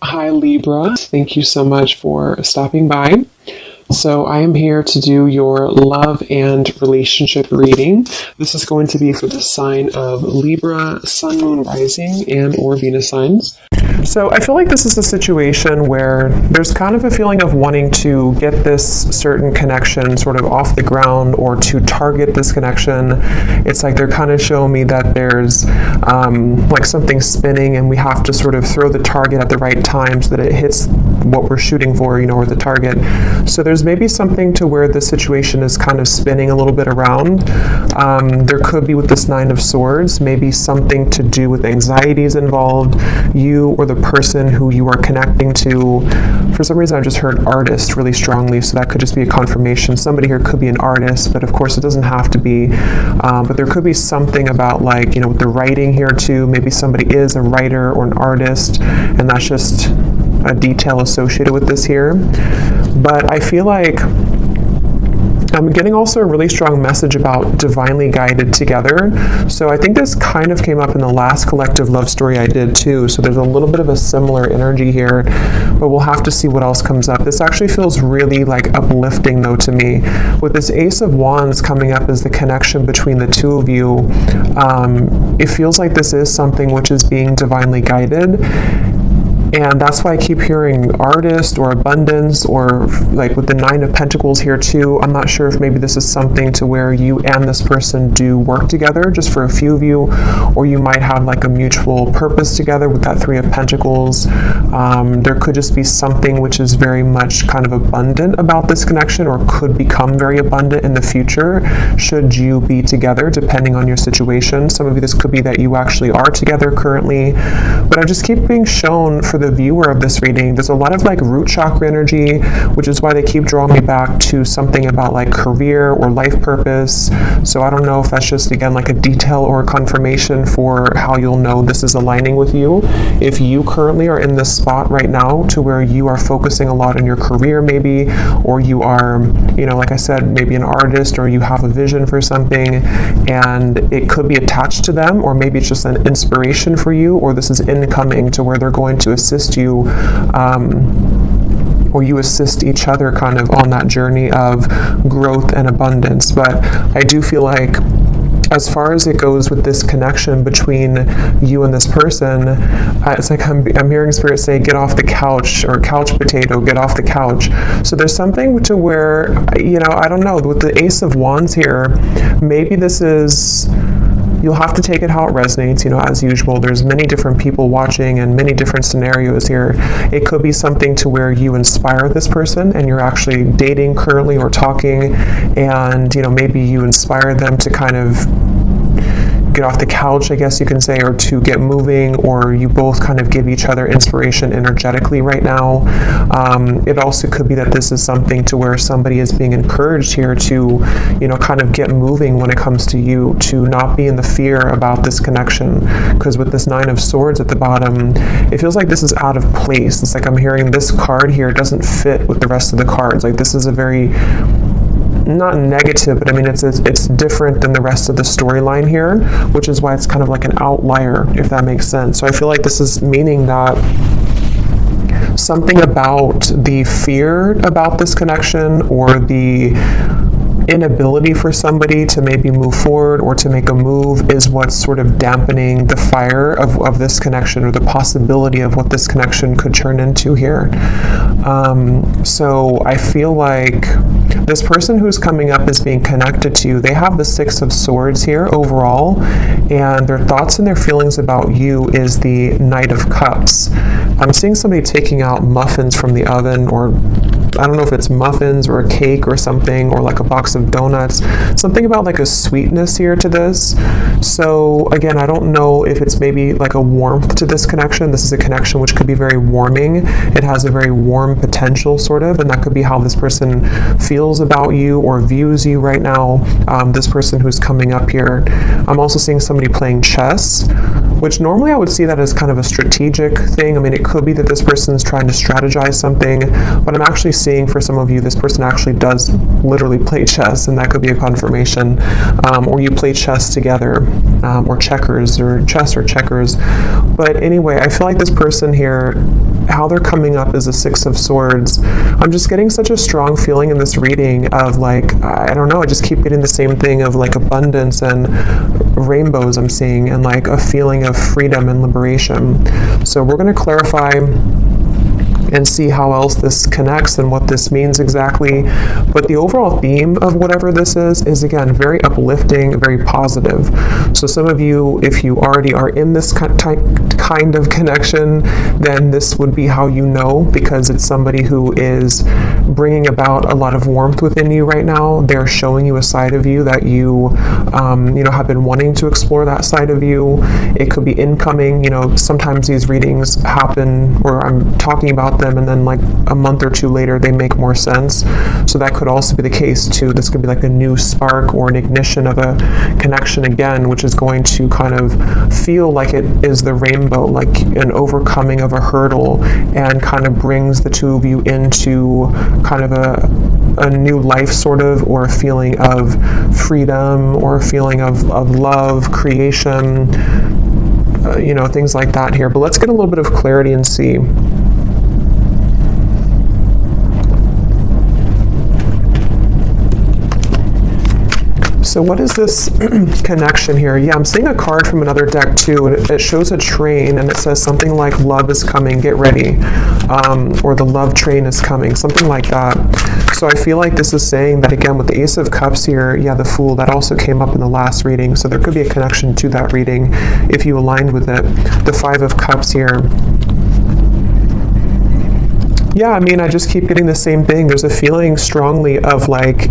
Hi Libra, thank you so much for stopping by. So I am here to do your love and relationship reading. This is going to be for the sign of Libra, Sun, Moon, Rising, and or Venus signs. So I feel like this is a situation where there's kind of a feeling of wanting to get this certain connection sort of off the ground or to target this connection. It's like they're kind of showing me that there's like something spinning and we have to sort of throw the target at the right time so that it hits what we're shooting for, or the target. So there's maybe something to where the situation is kind of spinning a little bit around. There could be with this Nine of Swords, maybe something to do with anxieties involved. You or the person who you are connecting to. For some reason I just heard artist really strongly, so that could just be a confirmation. Somebody here could be an artist, but of course it doesn't have to be. But there could be something about with the writing here too. Maybe somebody is a writer or an artist, and that's just a detail associated with this here. But I feel like I'm getting also a really strong message about divinely guided together. So I think this kind of came up in the last collective love story I did too. So there's a little bit of a similar energy here, but we'll have to see what else comes up. This actually feels really uplifting though to me. With this Ace of Wands coming up as the connection between the two of you, it feels like this is something which is being divinely guided. And that's why I keep hearing artist or abundance, or with the Nine of Pentacles here too. I'm not sure if maybe this is something to where you and this person do work together, just for a few of you, or you might have a mutual purpose together with that Three of Pentacles. There could just be something which is very much kind of abundant about this connection, or could become very abundant in the future should you be together, depending on your situation. Some of you, this could be that you actually are together currently, but I just keep being shown for the viewer of this reading, there's a lot of root chakra energy, which is why they keep drawing me back to something about career or life purpose. So I don't know if that's just again a detail or a confirmation for how you'll know this is aligning with you. If you currently are in this spot right now to where you are focusing a lot on your career maybe, or you are, like I said, maybe an artist, or you have a vision for something and it could be attached to them, or maybe it's just an inspiration for you, or this is incoming to where they're going to assist you, or you assist each other kind of on that journey of growth and abundance. But I do feel like as far as it goes with this connection between you and this person, it's I'm hearing Spirit say, get off the couch, or couch potato, get off the couch. So there's something to where, I don't know, with the Ace of Wands here, maybe this is, you'll have to take it how it resonates, as usual. There's many different people watching and many different scenarios here. It could be something to where you inspire this person and you're actually dating currently or talking, and, maybe you inspire them to kind of get off the couch, I guess you can say, or to get moving, or you both kind of give each other inspiration energetically right now. It also could be that this is something to where somebody is being encouraged here to, kind of get moving when it comes to you, to not be in the fear about this connection. Because with this Nine of Swords at the bottom, it feels like this is out of place. It's I'm hearing this card here doesn't fit with the rest of the cards. This is a very, not negative, but I mean, it's different than the rest of the storyline here, which is why it's kind of like an outlier, if that makes sense. So I feel like this is meaning that something about the fear about this connection, or the inability for somebody to maybe move forward or to make a move, is what's sort of dampening the fire of this connection, or the possibility of what this connection could turn into here. So I feel like this person who's coming up is being connected to you. They have the Six of Swords here overall, and their thoughts and their feelings about you is the Knight of Cups. I'm seeing somebody taking out muffins from the oven, or I don't know if it's muffins or a cake or something, or a box of donuts. Something about a sweetness here to this. So again, I don't know if it's maybe a warmth to this connection. This is a connection which could be very warming. It has a very warm potential sort of, and that could be how this person feels about you or views you right now. This person who's coming up here. I'm also seeing somebody playing chess, which normally I would see that as kind of a strategic thing. I mean, it could be that this person's trying to strategize something, but I'm actually seeing for some of you, this person actually does literally play chess, and that could be a confirmation. Or you play chess together, or checkers, or chess or checkers. But anyway, I feel like this person here, how they're coming up is a Six of Swords. I'm just getting such a strong feeling in this reading of like, I don't know, I just keep getting the same thing of like abundance and rainbows I'm seeing, and like a feeling of freedom and liberation. So we're going to clarify and see how else this connects and what this means exactly. But the overall theme of whatever this is again, very uplifting, very positive. So some of you, if you already are in this kind of connection, then this would be how you know, because it's somebody who is bringing about a lot of warmth within you right now. They're showing you a side of you that you, have been wanting to explore that side of you. It could be incoming. Sometimes these readings happen where I'm talking about them and then like a month or two later they make more sense. So that could also be the case too. This could be like a new spark or an ignition of a connection again, which is going to kind of feel like it is the rainbow, like an overcoming of a hurdle, and kind of brings the two of you into kind of a new life sort of, or a feeling of freedom, or a feeling of love, creation, things like that here. But let's get a little bit of clarity and see. So what is this connection here? Yeah, I'm seeing a card from another deck too, and it shows a train, and it says something like love is coming, get ready, or the love train is coming, something like that. So I feel like this is saying that again with the Ace of Cups here, yeah, the Fool, that also came up in the last reading, so there could be a connection to that reading if you aligned with it. The Five of Cups here. Yeah, I just keep getting the same thing. There's a feeling strongly of like,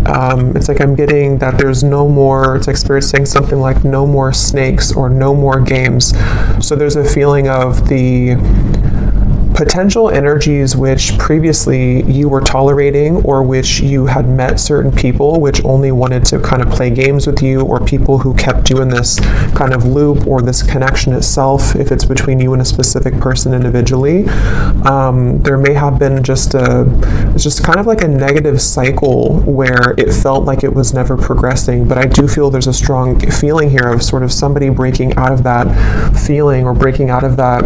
it's like I'm getting that there's no more, it's like Spirit saying something like no more snakes or no more games. So there's a feeling of the potential energies which previously you were tolerating, or which you had met certain people which only wanted to kind of play games with you, or people who kept you in this kind of loop, or this connection itself, if it's between you and a specific person individually. There may have been it's just kind of like a negative cycle where it felt like it was never progressing. But I do feel there's a strong feeling here of sort of somebody breaking out of that feeling, or breaking out of that,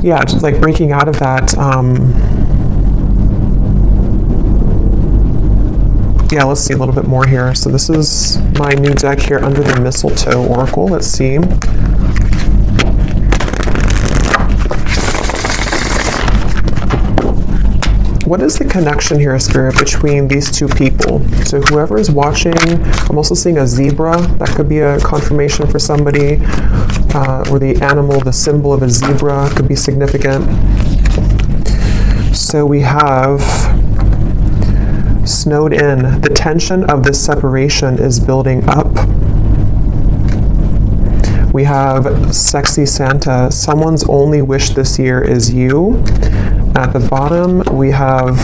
yeah, just like breaking out of that, yeah, let's see a little bit more here. So this is my new deck here, Under the Mistletoe Oracle. Let's see. What is the connection here, Spirit, between these two people? So whoever is watching, I'm also seeing a zebra. That could be a confirmation for somebody. Or the animal, the symbol of a zebra could be significant. So we have snowed in. The tension of this separation is building up. We have sexy Santa. Someone's only wish this year is you. At the bottom, we have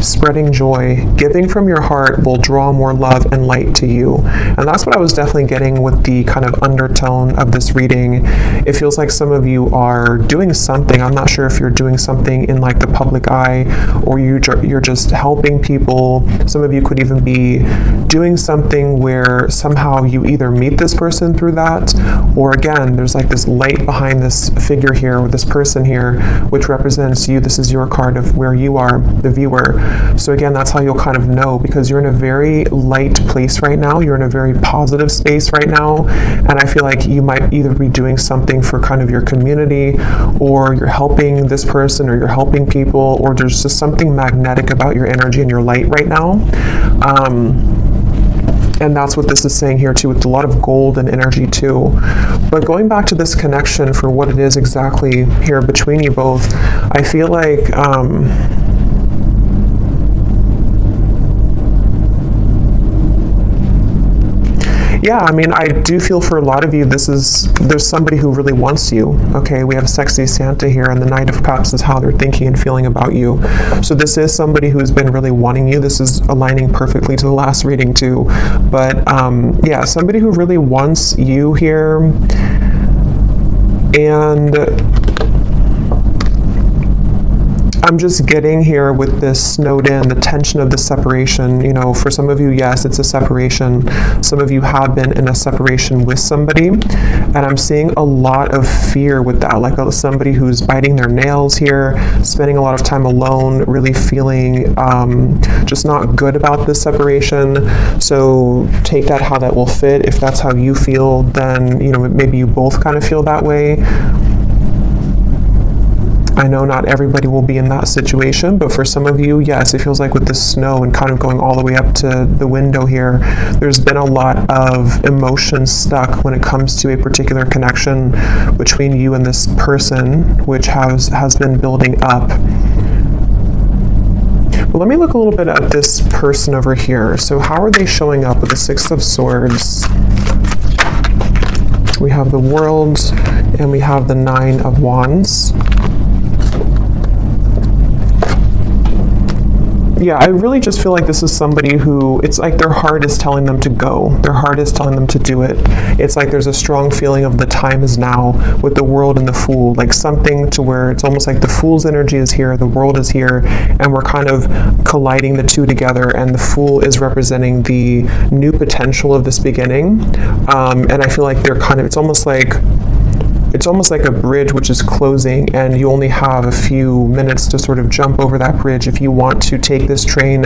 spreading joy. Giving from your heart will draw more love and light to you. And that's what I was definitely getting with the kind of undertone of this reading. It feels like some of you are doing something. I'm not sure if you're doing something in like the public eye, or you're just helping people. Some of you could even be doing something where somehow you either meet this person through that, or again, there's like this light behind this figure here, or this person here, which represents you. This is your card of where you are, the viewer. So again, that's how you'll kind of know, because you're in a very light place right now. You're in a very positive space right now. And I feel like you might either be doing something for kind of your community, or you're helping this person, or you're helping people, or there's just something magnetic about your energy and your light right now. And that's what this is saying here too, with a lot of gold and energy too. But going back to this connection for what it is exactly here between you both, I feel like yeah, I do feel for a lot of you, there's somebody who really wants you. Okay, we have sexy Santa here, and the Knight of Cups is how they're thinking and feeling about you. So this is somebody who's been really wanting you. This is aligning perfectly to the last reading too. But yeah, somebody who really wants you here. And I'm just getting here with this snowed in, the tension of the separation. You know, for some of you, yes, it's a separation. Some of you have been in a separation with somebody, and I'm seeing a lot of fear with that, like somebody who's biting their nails here, spending a lot of time alone, really feeling just not good about this separation. So take that how that will fit. If that's how you feel, then, you know, maybe you both kind of feel that way. I know not everybody will be in that situation, but for some of you, yes, it feels like with the snow and kind of going all the way up to the window here, there's been a lot of emotion stuck when it comes to a particular connection between you and this person, which has been building up. But let me look a little bit at this person over here. So how are they showing up with the Six of Swords? We have the World and we have the Nine of Wands. Yeah, I really just feel like this is somebody who, it's like their heart is telling them to go. Their heart is telling them to do it. It's like there's a strong feeling of the time is now with the World and the Fool, like something to where it's almost like the Fool's energy is here, the World is here, and we're kind of colliding the two together, and the Fool is representing the new potential of this beginning. And I feel like they're kind of, it's almost like a bridge which is closing, and you only have a few minutes to sort of jump over that bridge if you want to take this train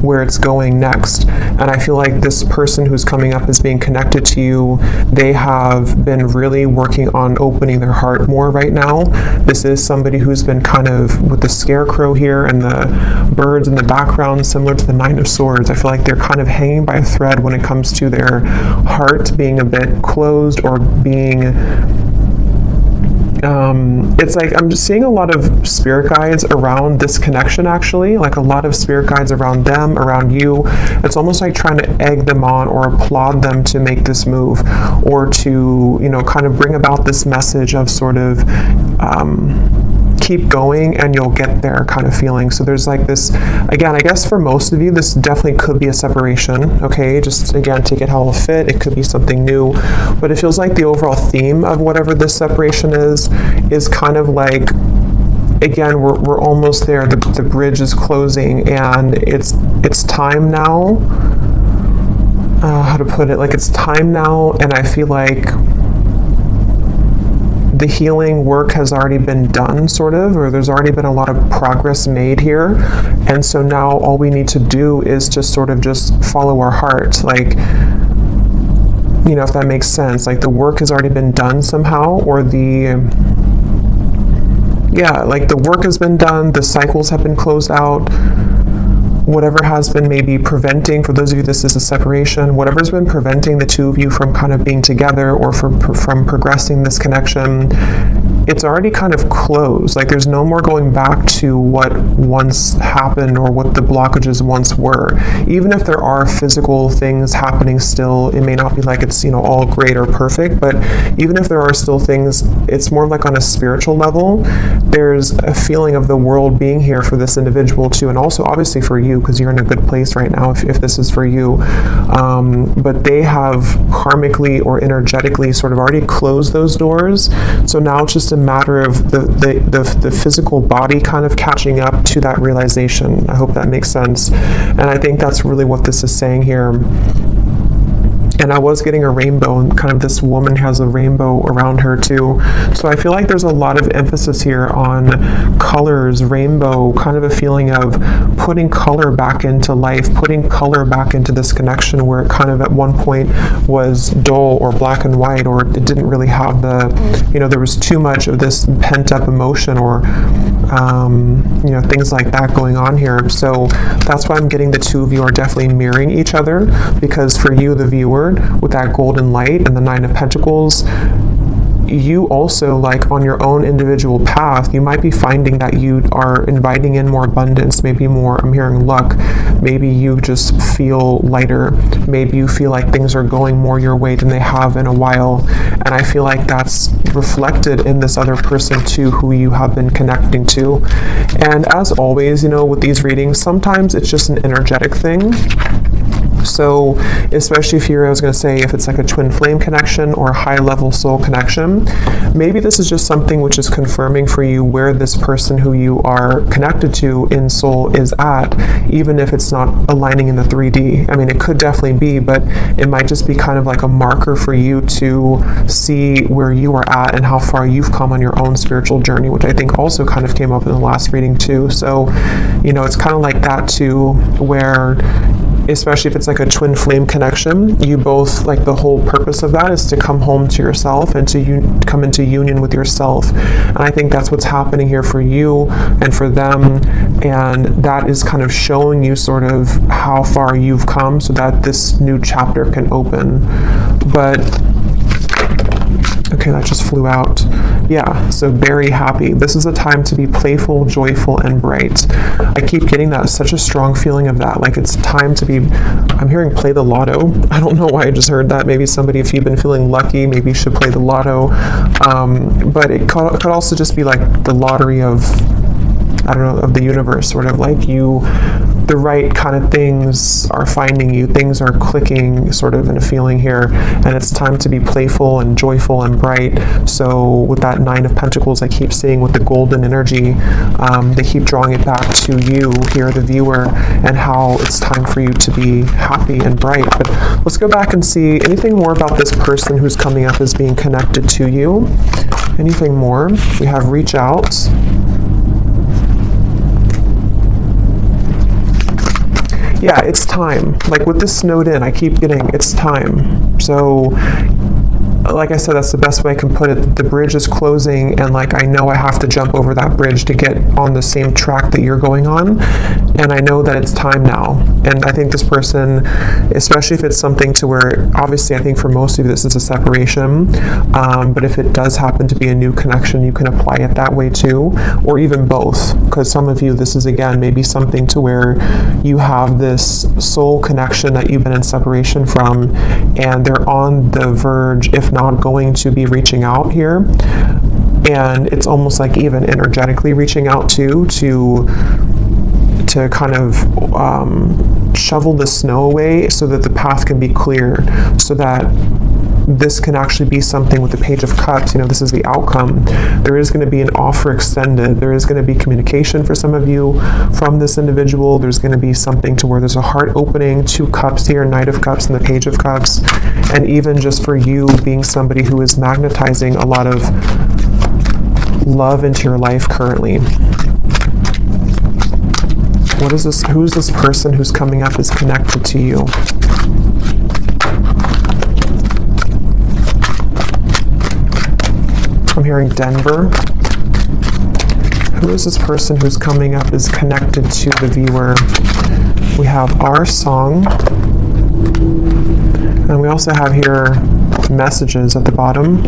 where it's going next. And I feel like this person who's coming up is being connected to you. They have been really working on opening their heart more right now. This is somebody who's been kind of with the scarecrow here and the birds in the background, similar to the Nine of Swords. I feel like they're kind of hanging by a thread when it comes to their heart being a bit closed or being it's like I'm just seeing a lot of spirit guides around this connection, actually, like a lot of spirit guides around them, around you. It's almost like trying to egg them on or applaud them to make this move, or to, you know, kind of bring about this message of sort of keep going and you'll get there kind of feeling. So there's like this, again, I guess for most of you, this definitely could be a separation, okay? Just again, take it how it'll fit. It could be something new, but it feels like the overall theme of whatever this separation is kind of like, again, we're almost there. The bridge is closing, and it's time now. How to put it? Like, it's time now, and I feel like the healing work has already been done, sort of, or there's already been a lot of progress made here. And so now all we need to do is just sort of just follow our heart. Like, you know, if that makes sense. Like, the work has already been done somehow, or like the work has been done, the cycles have been closed out. Whatever has been maybe preventing, for those of you this is a separation, whatever's been preventing the two of you from kind of being together or from progressing this connection, it's already kind of closed. Like, there's no more going back to what once happened or what the blockages once were. Even if there are physical things happening still, it may not be like it's, you know, all great or perfect, but even if there are still things, it's more like on a spiritual level. There's a feeling of the world being here for this individual too, and also obviously for you, because you're in a good place right now if this is for you. But they have karmically or energetically sort of already closed those doors. So now it's just a matter of the physical body kind of catching up to that realization. I hope that makes sense. And I think that's really what this is saying here. And I was getting a rainbow, and kind of this woman has a rainbow around her too. So I feel like there's a lot of emphasis here on colors, rainbow, kind of a feeling of putting color back into life, putting color back into this connection where it kind of at one point was dull or black and white, or it didn't really have the, you know, there was too much of this pent up emotion or, you know, things like that going on here. So that's why I'm getting the two of you are definitely mirroring each other, because for you, the viewer, with that golden light and the Nine of Pentacles, you also, like on your own individual path, you might be finding that you are inviting in more abundance, maybe more, I'm hearing luck, maybe you just feel lighter, maybe you feel like things are going more your way than they have in a while. And I feel like that's reflected in this other person too, who you have been connecting to. And as always, you know, with these readings, sometimes it's just an energetic thing. So especially if you're, I was going to say, if it's like a twin flame connection or a high level soul connection, maybe this is just something which is confirming for you where this person who you are connected to in soul is at, even if it's not aligning in the 3D. I mean, it could definitely be, but it might just be kind of like a marker for you to see where you are at and how far you've come on your own spiritual journey, which I think also kind of came up in the last reading too. So, it's kind of like that too, where especially if it's like a twin flame connection, you both, like, the whole purpose of that is to come home to yourself and to come into union with yourself. And I think that's what's happening here for you and for them, and that is kind of showing you sort of how far you've come so that this new chapter can open. But okay, that just flew out. Yeah, so very happy. This is a time to be playful, joyful, and bright. I keep getting that, such a strong feeling of that. Like, it's time to be, I'm hearing play the lotto. I don't know why I just heard that. Maybe somebody, if you've been feeling lucky, maybe you should play the lotto. But it could also just be like the lottery of, I don't know, of the universe, sort of like the right kind of things are finding you, things are clicking sort of in a feeling here, and it's time to be playful and joyful and bright. So with that 9 of Pentacles, I keep seeing with the golden energy, they keep drawing it back to you here, the viewer, and how it's time for you to be happy and bright. But let's go back and see anything more about this person who's coming up as being connected to you. Anything more? We have reach out. Yeah, it's time. Like with this snowed in, I keep getting it's time. So, like I said, that's the best way I can put it. The bridge is closing, and like I know I have to jump over that bridge to get on the same track that you're going on, and I know that it's time now. And I think this person, especially if it's something to where, obviously I think for most of you this is a separation, but if it does happen to be a new connection, you can apply it that way too, or even both, because some of you, this is again maybe something to where you have this soul connection that you've been in separation from, and they're on the verge, if not going to be reaching out here, and it's almost like even energetically reaching out to kind of shovel the snow away so that the path can be clear, so that this can actually be something with the Page of Cups. This is the outcome. There is going to be an offer extended. There is going to be communication for some of you from this individual. There's going to be something to where there's a heart opening, 2 cups here, Knight of Cups and the Page of Cups. And even just for you being somebody who is magnetizing a lot of love into your life currently. What is this? Who's this person who's coming up is connected to you? I'm hearing Denver. Who is this person who's coming up is connected to the viewer? We have our song. And we also have here messages at the bottom.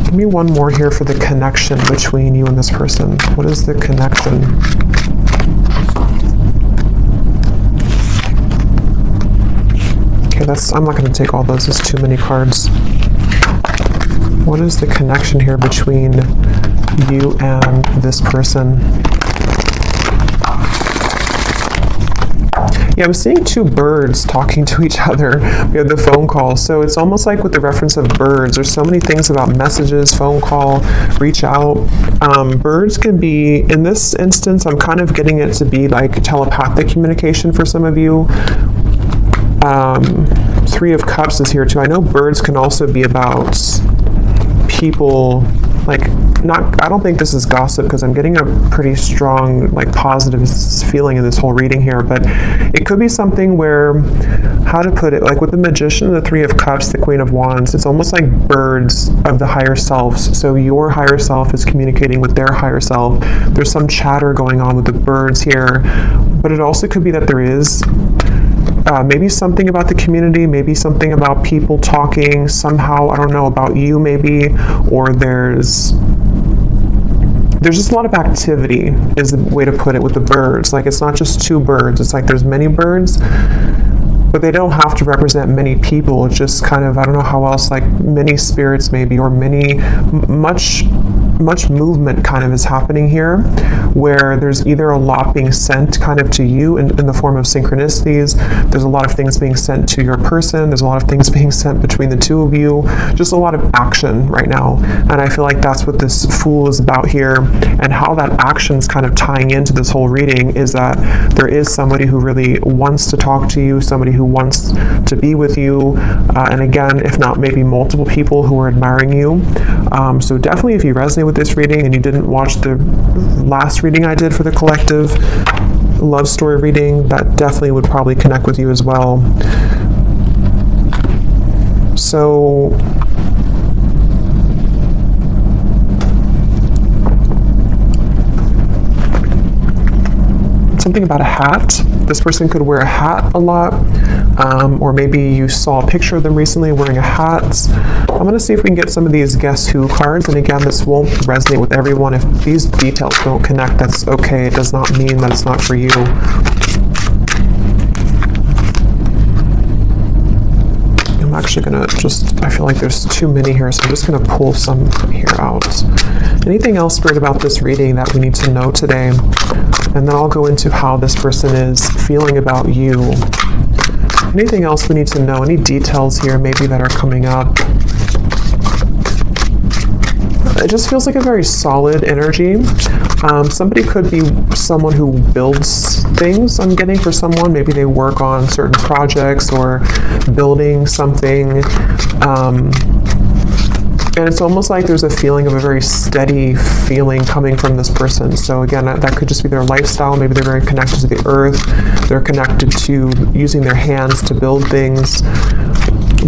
Give me one more here for the connection between you and this person. What is the connection? Okay, I'm not going to take all those. There's too many cards. What is the connection here between you and this person? Yeah, I'm seeing 2 birds talking to each other. We have the phone call. So it's almost like with the reference of birds, there's so many things about messages, phone call, reach out. Birds can be, in this instance, I'm kind of getting it to be like telepathic communication for some of you. 3 of Cups is here too. I know birds can also be about people, like, I don't think this is gossip because I'm getting a pretty strong, like, positive feeling in this whole reading here, but it could be something where, how to put it, like with the Magician, the 3 of Cups, the Queen of Wands, it's almost like birds of the higher selves. So your higher self is communicating with their higher self. There's some chatter going on with the birds here, but it also could be that there is maybe something about the community, maybe something about people talking somehow, I don't know, about you maybe, or there's just a lot of activity is the way to put it with the birds. Like, it's not just 2 birds, it's like there's many birds, but they don't have to represent many people. It's just kind of, I don't know how else, like many spirits maybe, or much much movement kind of is happening here, where there's either a lot being sent kind of to you in the form of synchronicities. There's a lot of things being sent to your person. There's a lot of things being sent between the two of you. Just a lot of action right now. And I feel like that's what this Fool is about here, and how that action's kind of tying into this whole reading is that there is somebody who really wants to talk to you, somebody who wants to be with you, and again, if not maybe multiple people who are admiring you. So definitely if you resonate with this reading and you didn't watch the last reading I did for the collective love story reading, that definitely would probably connect with you as well. So something about a hat. This person could wear a hat a lot, or maybe you saw a picture of them recently wearing a hat. I'm going to see if we can get some of these Guess Who cards, and again, this won't resonate with everyone. If these details don't connect, that's okay. It does not mean that it's not for you. I'm actually going to I feel like there's too many here, so I'm just going to pull some here out. Anything else, Spirit, about this reading that we need to know today? And then I'll go into how this person is feeling about you. Anything else we need to know? Any details here maybe that are coming up? It just feels like a very solid energy. Somebody could be someone who builds things, I'm getting, for someone. Maybe they work on certain projects or building something. And it's almost like there's a feeling of a very steady feeling coming from this person. So again, that could just be their lifestyle. Maybe they're very connected to the earth. They're connected to using their hands to build things.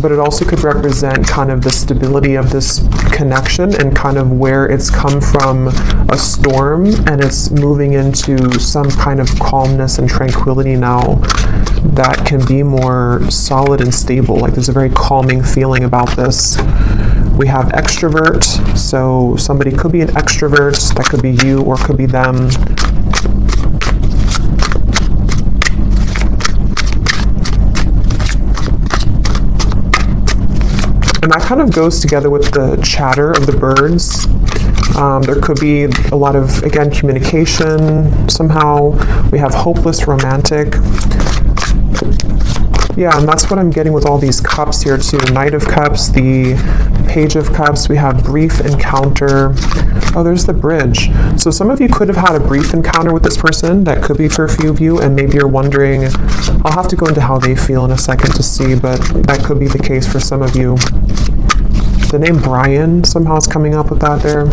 But it also could represent kind of the stability of this connection and kind of where it's come from a storm and it's moving into some kind of calmness and tranquility now that can be more solid and stable. Like there's a very calming feeling about this. We have extrovert, so somebody could be an extrovert. That could be you or could be them. And that kind of goes together with the chatter of the birds. There could be a lot of, again, communication somehow. We have hopeless romantic. Yeah, and that's what I'm getting with all these cups here too. Knight of Cups, the Page of Cups. We have brief encounter. Oh, there's the bridge. So some of you could have had a brief encounter with this person. That could be for a few of you, and maybe you're wondering, I'll have to go into how they feel in a second to see, but that could be the case for some of you. The name Brian somehow is coming up with that there.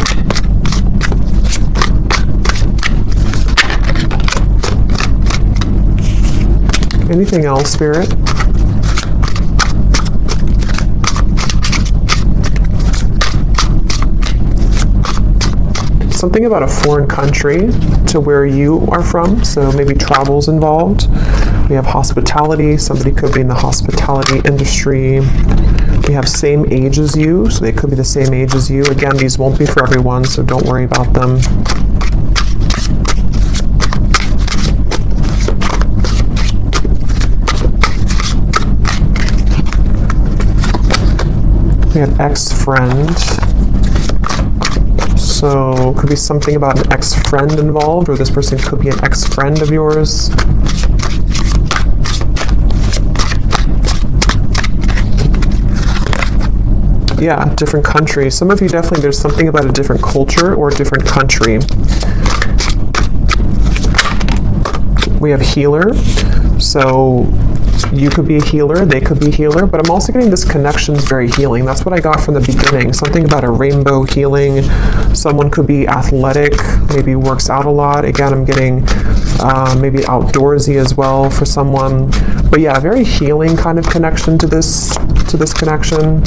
Anything else, Spirit? Something about a foreign country to where you are from, so maybe travel's involved. We have hospitality. Somebody could be in the hospitality industry. We have same age as you, so they could be the same age as you. Again, these won't be for everyone, so don't worry about them. We have ex-friend. So could be something about an ex-friend involved, or this person could be an ex-friend of yours. Yeah, different country. Some of you definitely, there's something about a different culture or a different country. We have healer. So you could be a healer, they could be a healer, but I'm also getting this connection's very healing. That's what I got from the beginning. Something about a rainbow healing. Someone could be athletic, maybe works out a lot. Again, I'm getting maybe outdoorsy as well for someone. But yeah, very healing kind of connection to this connection.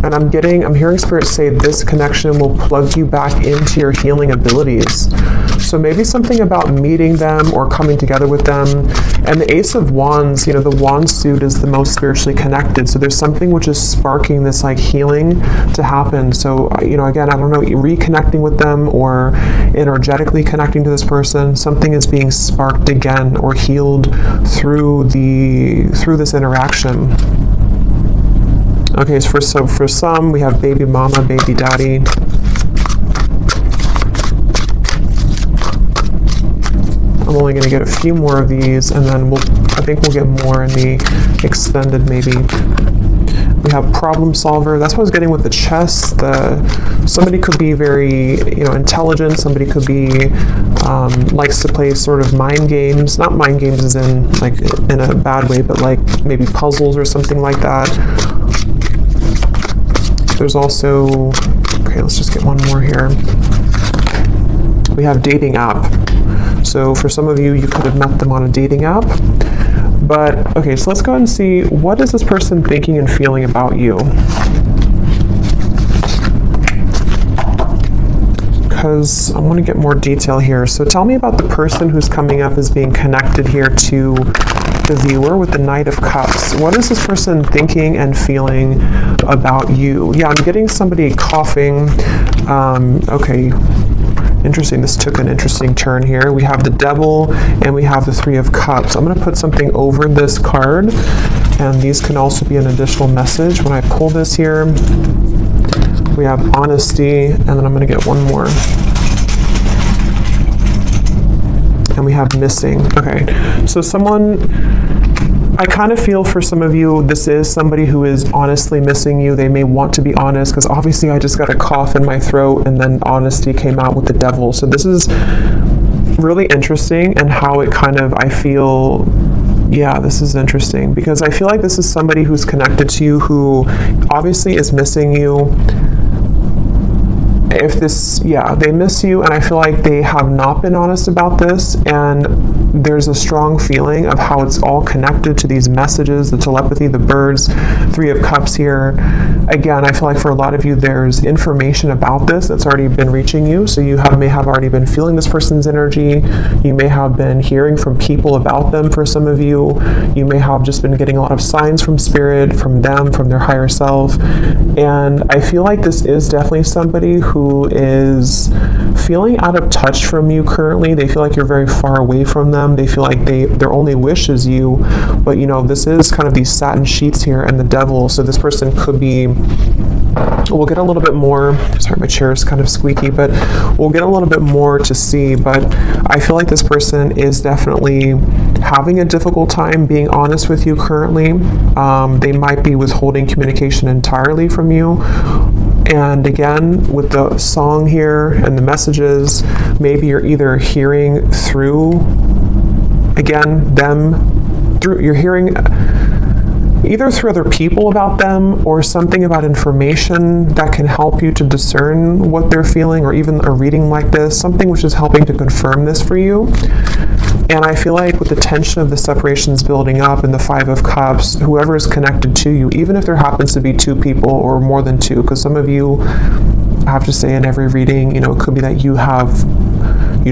And I'm hearing Spirit say this connection will plug you back into your healing abilities. So maybe something about meeting them or coming together with them. And the Ace of Wands, the wand suit is the most spiritually connected. So there's something which is sparking this like healing to happen. So, again, I don't know, reconnecting with them or energetically connecting to this person. Something is being sparked again or healed through this interaction. Okay, so for some, we have baby mama, baby daddy. I'm only going to get a few more of these, and then I think we'll get more in the extended maybe. We have problem solver. That's what I was getting with the chess. Somebody could be very, intelligent. Somebody could be likes to play sort of mind games. Not mind games as in like in a bad way, but like maybe puzzles or something like that. There's also, okay, let's just get one more here. We have dating app. So for some of you, you could have met them on a dating app. But, okay, so let's go ahead and see, what is this person thinking and feeling about you? Because I want to get more detail here. So tell me about the person who's coming up as being connected here to the viewer with the Knight of Cups. What is this person thinking and feeling about you? Yeah, I'm getting somebody coughing. Okay. Interesting. This took an interesting turn here. We have the Devil and we have the Three of Cups. I'm going to put something over this card, and these can also be an additional message. When I pull this here, we have honesty, and then I'm going to get one more. And we have missing. Okay, so I kind of feel for some of you, this is somebody who is honestly missing you. They may want to be honest, because obviously I just got a cough in my throat, and then honesty came out with the Devil. So this is really interesting, and how it kind of, I feel, yeah, this is interesting, because I feel like this is somebody who's connected to you who obviously is missing you. They miss you, and I feel like they have not been honest about this, and there's a strong feeling of how it's all connected to these messages, the telepathy, the birds, Three of Cups here. Again, I feel like for a lot of you, there's information about this that's already been reaching you, so you may have already been feeling this person's energy. You may have been hearing from people about them for some of you. You may have just been getting a lot of signs from spirit, from them, from their higher self, and I feel like this is definitely somebody who is feeling out of touch from you currently. They feel like you're very far away from them. They feel like their only wish is you, but this is kind of these satin sheets here and the Devil, so this person could be, we'll get a little bit more, sorry, my chair is kind of squeaky, but we'll get a little bit more to see, but I feel like this person is definitely having a difficult time being honest with you currently. They might be withholding communication entirely from you. And again, with the song here and the messages, maybe you're either hearing through, again, you're hearing either through other people about them, or something about information that can help you to discern what they're feeling, or even a reading like this, something which is helping to confirm this for you. And I feel like with the tension of the separations building up and the Five of Cups, whoever is connected to you, even if there happens to be two people or more than two, because some of you, I have to say in every reading, it could be that you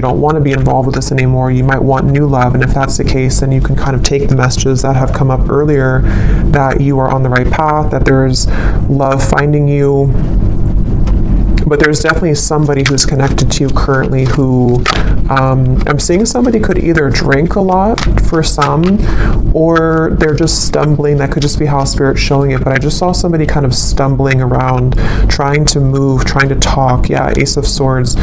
don't want to be involved with this anymore. You might want new love, and if that's the case, then you can kind of take the messages that have come up earlier, that you are on the right path, that there's love finding you. But there's definitely somebody who's connected to you currently who, I'm seeing somebody could either drink a lot for some, or they're just stumbling. That could just be how Spirit's showing it. But I just saw somebody kind of stumbling around, trying to move, trying to talk. Yeah, Ace of Swords.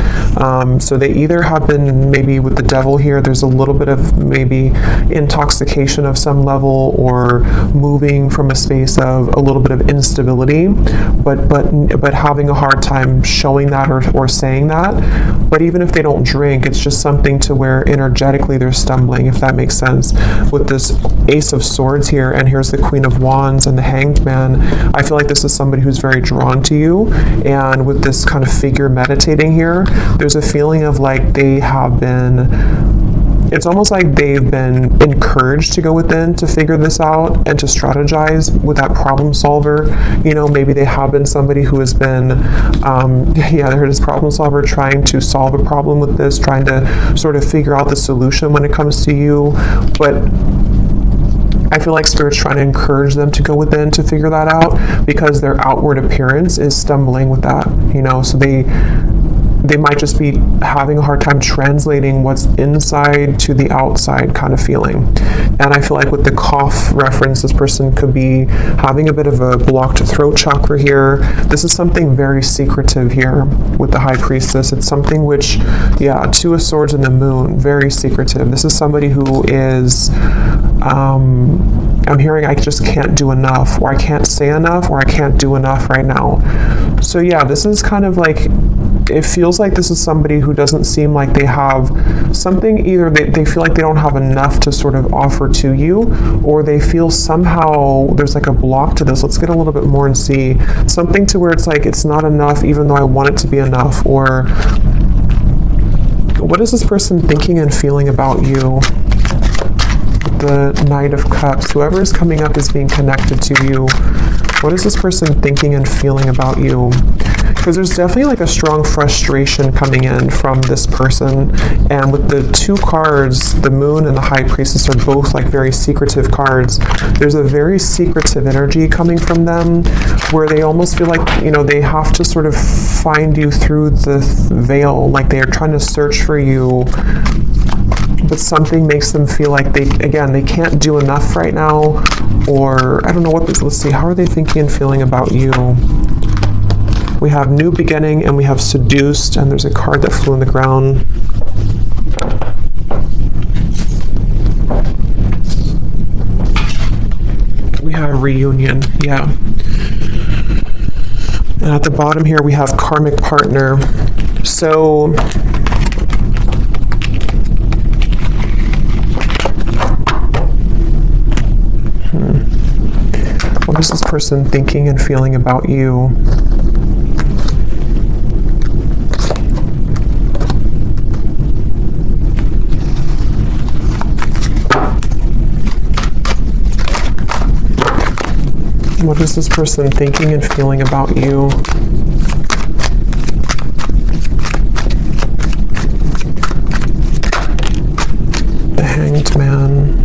So they either have been, maybe with the Devil here, there's a little bit of maybe intoxication of some level, or moving from a space of a little bit of instability, but having a hard time showing that or saying that. But even if they don't drink, it's just something to where energetically they're stumbling, if that makes sense. With this Ace of Swords here, and here's the Queen of Wands and the Hanged Man, I feel like this is somebody who's very drawn to you. And with this kind of figure meditating here, there's a feeling of like they have been, it's almost like they've been encouraged to go within to figure this out and to strategize with that problem solver. Maybe they have been somebody who has been, they're this problem solver trying to solve a problem with this, trying to sort of figure out the solution when it comes to you. But I feel like Spirit's trying to encourage them to go within to figure that out, because their outward appearance is stumbling with that, so they might just be having a hard time translating what's inside to the outside kind of feeling. And I feel like with the cough reference, this person could be having a bit of a blocked throat chakra here. This is something very secretive here with the High Priestess. It's something which, yeah, Two of Swords and the Moon, very secretive. This is somebody who is, I'm hearing I just can't do enough, or I can't say enough, or I can't do enough right now. So yeah, this is kind of like, it feels like this is somebody who doesn't seem like they have something, either they feel like they don't have enough to sort of offer to you, or they feel somehow there's like a block to this. Let's get a little bit more and see. Something to where it's like, it's not enough even though I want it to be enough. Or what is this person thinking and feeling about you? The Knight of Cups. Whoever is coming up is being connected to you. What is this person thinking and feeling about you? Because there's definitely like a strong frustration coming in from this person. And with the two cards, the Moon and the High Priestess are both like very secretive cards. There's a very secretive energy coming from them where they almost feel like, you know, they have to sort of find you through the veil. Like they are trying to search for you, but something makes them feel like they can't do enough right now. Or I don't know what this, let's see, how are they thinking and feeling about you? We have New Beginning and we have Seduced, and there's a card that flew on the ground. We have Reunion, yeah. And at the bottom here we have Karmic Partner. So what is this person thinking and feeling about you? What is this person thinking and feeling about you? The Hanged Man.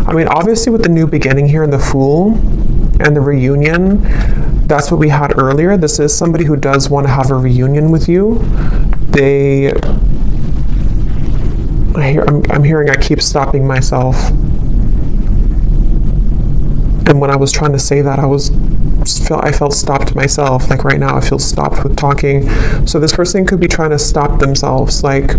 I mean, obviously with the New Beginning here and the Fool and the Reunion, that's what we had earlier. This is somebody who does want to have a reunion with you. I'm hearing I keep stopping myself. And when I was trying to say that, I felt stopped myself. Like right now, I feel stopped with talking. So this person could be trying to stop themselves. Like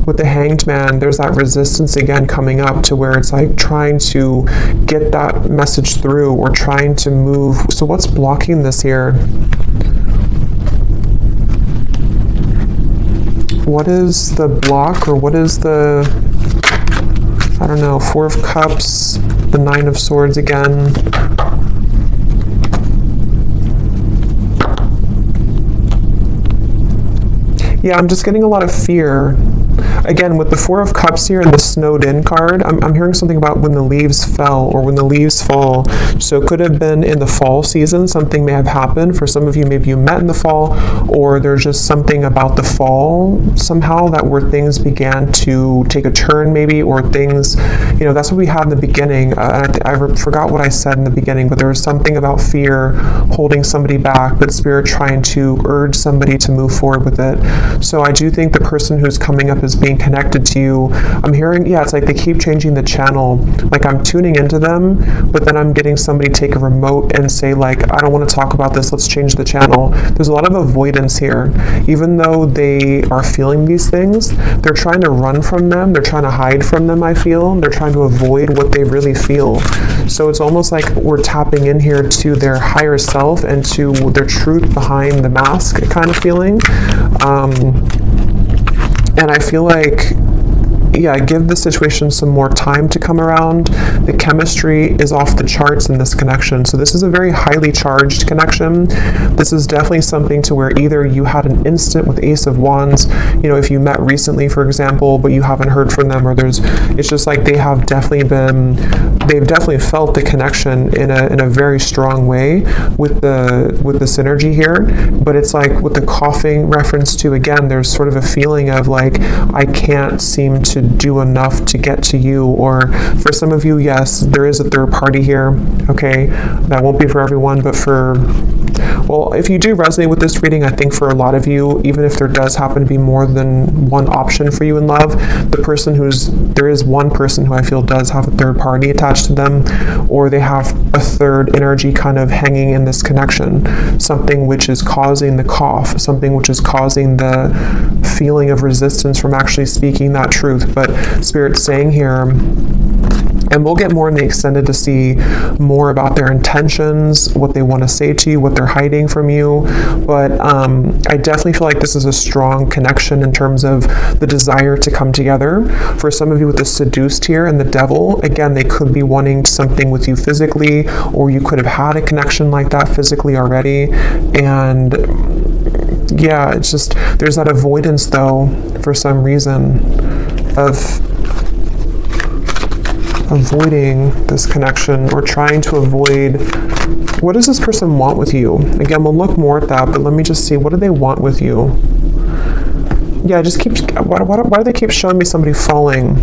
with the Hanged Man, there's that resistance again coming up to where it's like trying to get that message through or trying to move. So what's blocking this here? What is the block, or what is the, I don't know, Four of Cups, the Nine of Swords again. Yeah, I'm just getting a lot of fear. Again, with the Four of Cups here and the Snowed In card, I'm hearing something about when the leaves fell or when the leaves fall. So it could have been in the fall season. Something may have happened. For some of you, maybe you met in the fall, or there's just something about the fall somehow that where things began to take a turn maybe, or things, you know, that's what we had in the beginning. I forgot what I said in the beginning, but there was something about fear holding somebody back, but Spirit trying to urge somebody to move forward with it. So I do think the person who's coming up is being connected to you. I'm hearing, yeah, it's like they keep changing the channel. Like I'm tuning into them, but then I'm getting somebody take a remote and say like, I don't want to talk about this, let's change the channel. There's a lot of avoidance here. Even though they are feeling these things, they're trying to run from them, they're trying to hide from them, I feel. They're trying to avoid what they really feel. So it's almost like we're tapping in here to their higher self and to their truth behind the mask kind of feeling. And I feel like, yeah, give the situation some more time to come around. The chemistry is off the charts in this connection. So this is a very highly charged connection. This is definitely something to where either you had an instant with Ace of Wands, you know, if you met recently, for example, but you haven't heard from them, or it's just like they've definitely felt the connection in a very strong way with the synergy here. But it's like with the coughing reference to, again, there's sort of a feeling of like, I can't seem to do enough to get to you. Or for some of you, yes, there is a third party here. Okay, that won't be for everyone, but for Well, if you do resonate with this reading, I think for a lot of you, even if there does happen to be more than one option for you in love, there is one person who I feel does have a third party attached to them, or they have a third energy kind of hanging in this connection, something which is causing the cough, something which is causing the feeling of resistance from actually speaking that truth. But Spirit's saying here, and we'll get more in the extended to see more about their intentions, what they want to say to you, what they're hiding from you. But I definitely feel like this is a strong connection in terms of the desire to come together. For some of you with the seduced here and the devil, again, they could be wanting something with you physically, or you could have had a connection like that physically already. And yeah, it's just, there's that avoidance though, for some reason, of avoiding this connection, or trying to avoid. What does this person want with you? Again, we'll look more at that, but let me just see, what do they want with you? Yeah, just keep, why do they keep showing me somebody falling?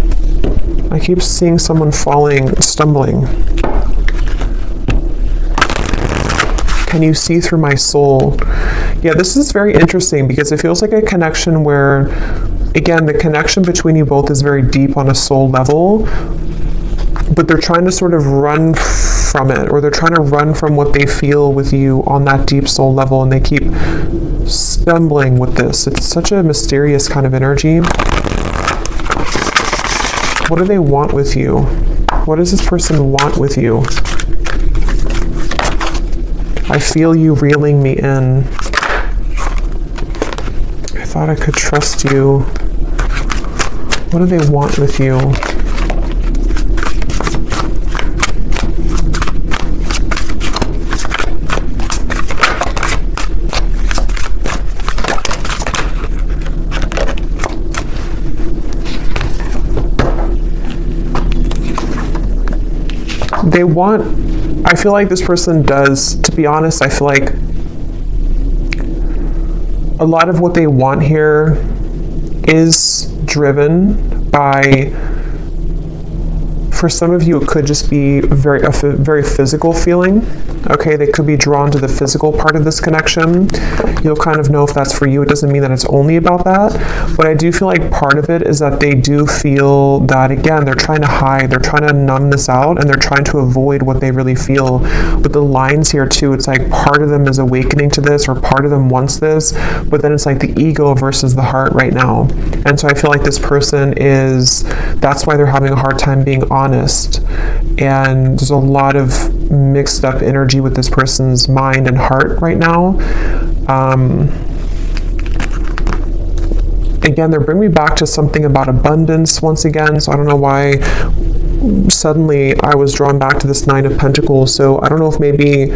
I keep seeing someone falling, stumbling. Can you see through my soul? Yeah, this is very interesting because it feels like a connection where, again, the connection between you both is very deep on a soul level, but they're trying to sort of run from it, or they're trying to run from what they feel with you on that deep soul level, and they keep stumbling with this. It's such a mysterious kind of energy. What do they want with you? What does this person want with you? I feel you reeling me in. I thought I could trust you. What do they want with you? They want, I feel like this person does, to be honest, I feel like a lot of what they want here is driven by, for some of you, it could just be a very physical feeling. Okay, they could be drawn to the physical part of this connection. You'll kind of know if that's for you. It doesn't mean that it's only about that, but I do feel like part of it is that they do feel that, again, they're trying to hide, they're trying to numb this out, and they're trying to avoid what they really feel. But the lines here too, it's like part of them is awakening to this, or part of them wants this, but then it's like the ego versus the heart right now. And so I feel like this person is, that's why they're having a hard time being honest. And there's a lot of mixed up energy with this person's mind and heart right now. Again, they're bringing me back to something about abundance once again. So I don't know why suddenly I was drawn back to this Nine of Pentacles. So I don't know if maybe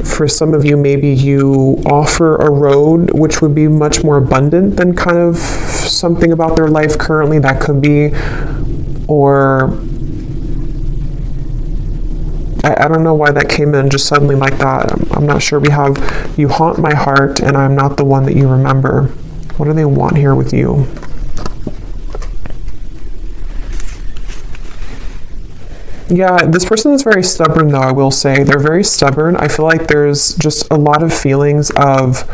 for some of you, maybe you offer a road which would be much more abundant than kind of something about their life currently. That could be, or I don't know why that came in just suddenly like that. I'm not sure. We have, you haunt my heart and I'm not the one that you remember. What do they want here with you? Yeah, this person is very stubborn though, I will say. They're very stubborn. I feel like there's just a lot of feelings of,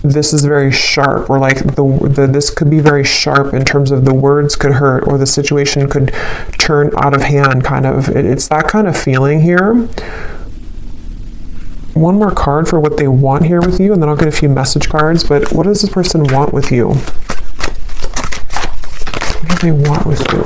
this is very sharp, or like this could be very sharp in terms of the words could hurt, or the situation could turn out of hand, kind of. It's that kind of feeling here. One more card for what they want here with you, and then I'll get a few message cards. But what does this person want with you? What do they want with you?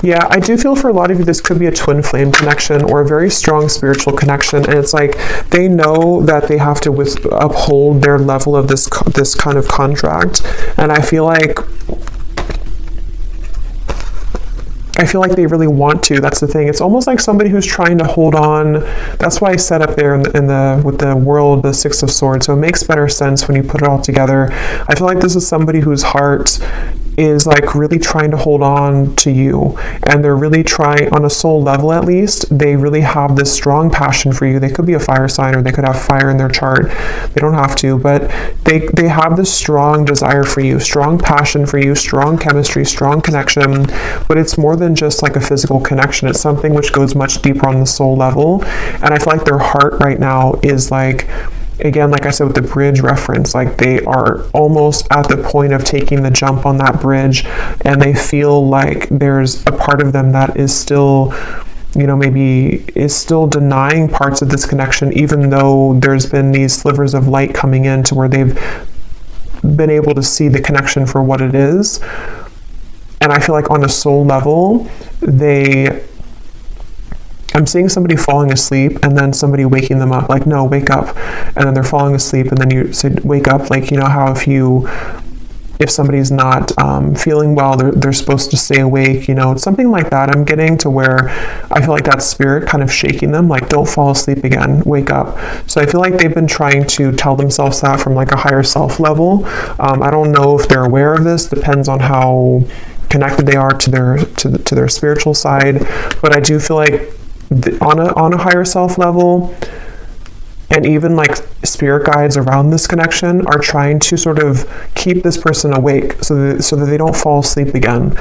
Yeah, I do feel for a lot of you, this could be a twin flame connection or a very strong spiritual connection. And it's like they know that they have to uphold their level of this kind of contract. And I feel like they really want to. That's the thing. It's almost like somebody who's trying to hold on. That's why I set up there with the world, the Six of Swords. So it makes better sense when you put it all together. I feel like this is somebody whose heart is like really trying to hold on to you, and they're really trying, on a soul level at least, they really have this strong passion for you. They could be a fire sign, or they could have fire in their chart. They don't have to, but they have this strong desire for you, strong passion for you, strong chemistry, strong connection. But it's more than just like a physical connection. It's something which goes much deeper on the soul level. And I feel like their heart right now is like, again, like I said with the bridge reference, like they are almost at the point of taking the jump on that bridge, and they feel like there's a part of them that is still, maybe is still denying parts of this connection, even though there's been these slivers of light coming in to where they've been able to see the connection for what it is. And I feel like on a soul level, I'm seeing somebody falling asleep and then somebody waking them up, like, no, wake up. And then they're falling asleep, and then you say, wake up. Like, how if somebody's not feeling well, they're supposed to stay awake, it's something like that. I'm getting to where I feel like that spirit kind of shaking them, like, don't fall asleep again, wake up. So I feel like they've been trying to tell themselves that from like a higher self level. I don't know if they're aware of this, depends on how connected they are to their spiritual side. But I do feel like on a higher self level, and even like spirit guides around this connection are trying to sort of keep this person awake so that they don't fall asleep again,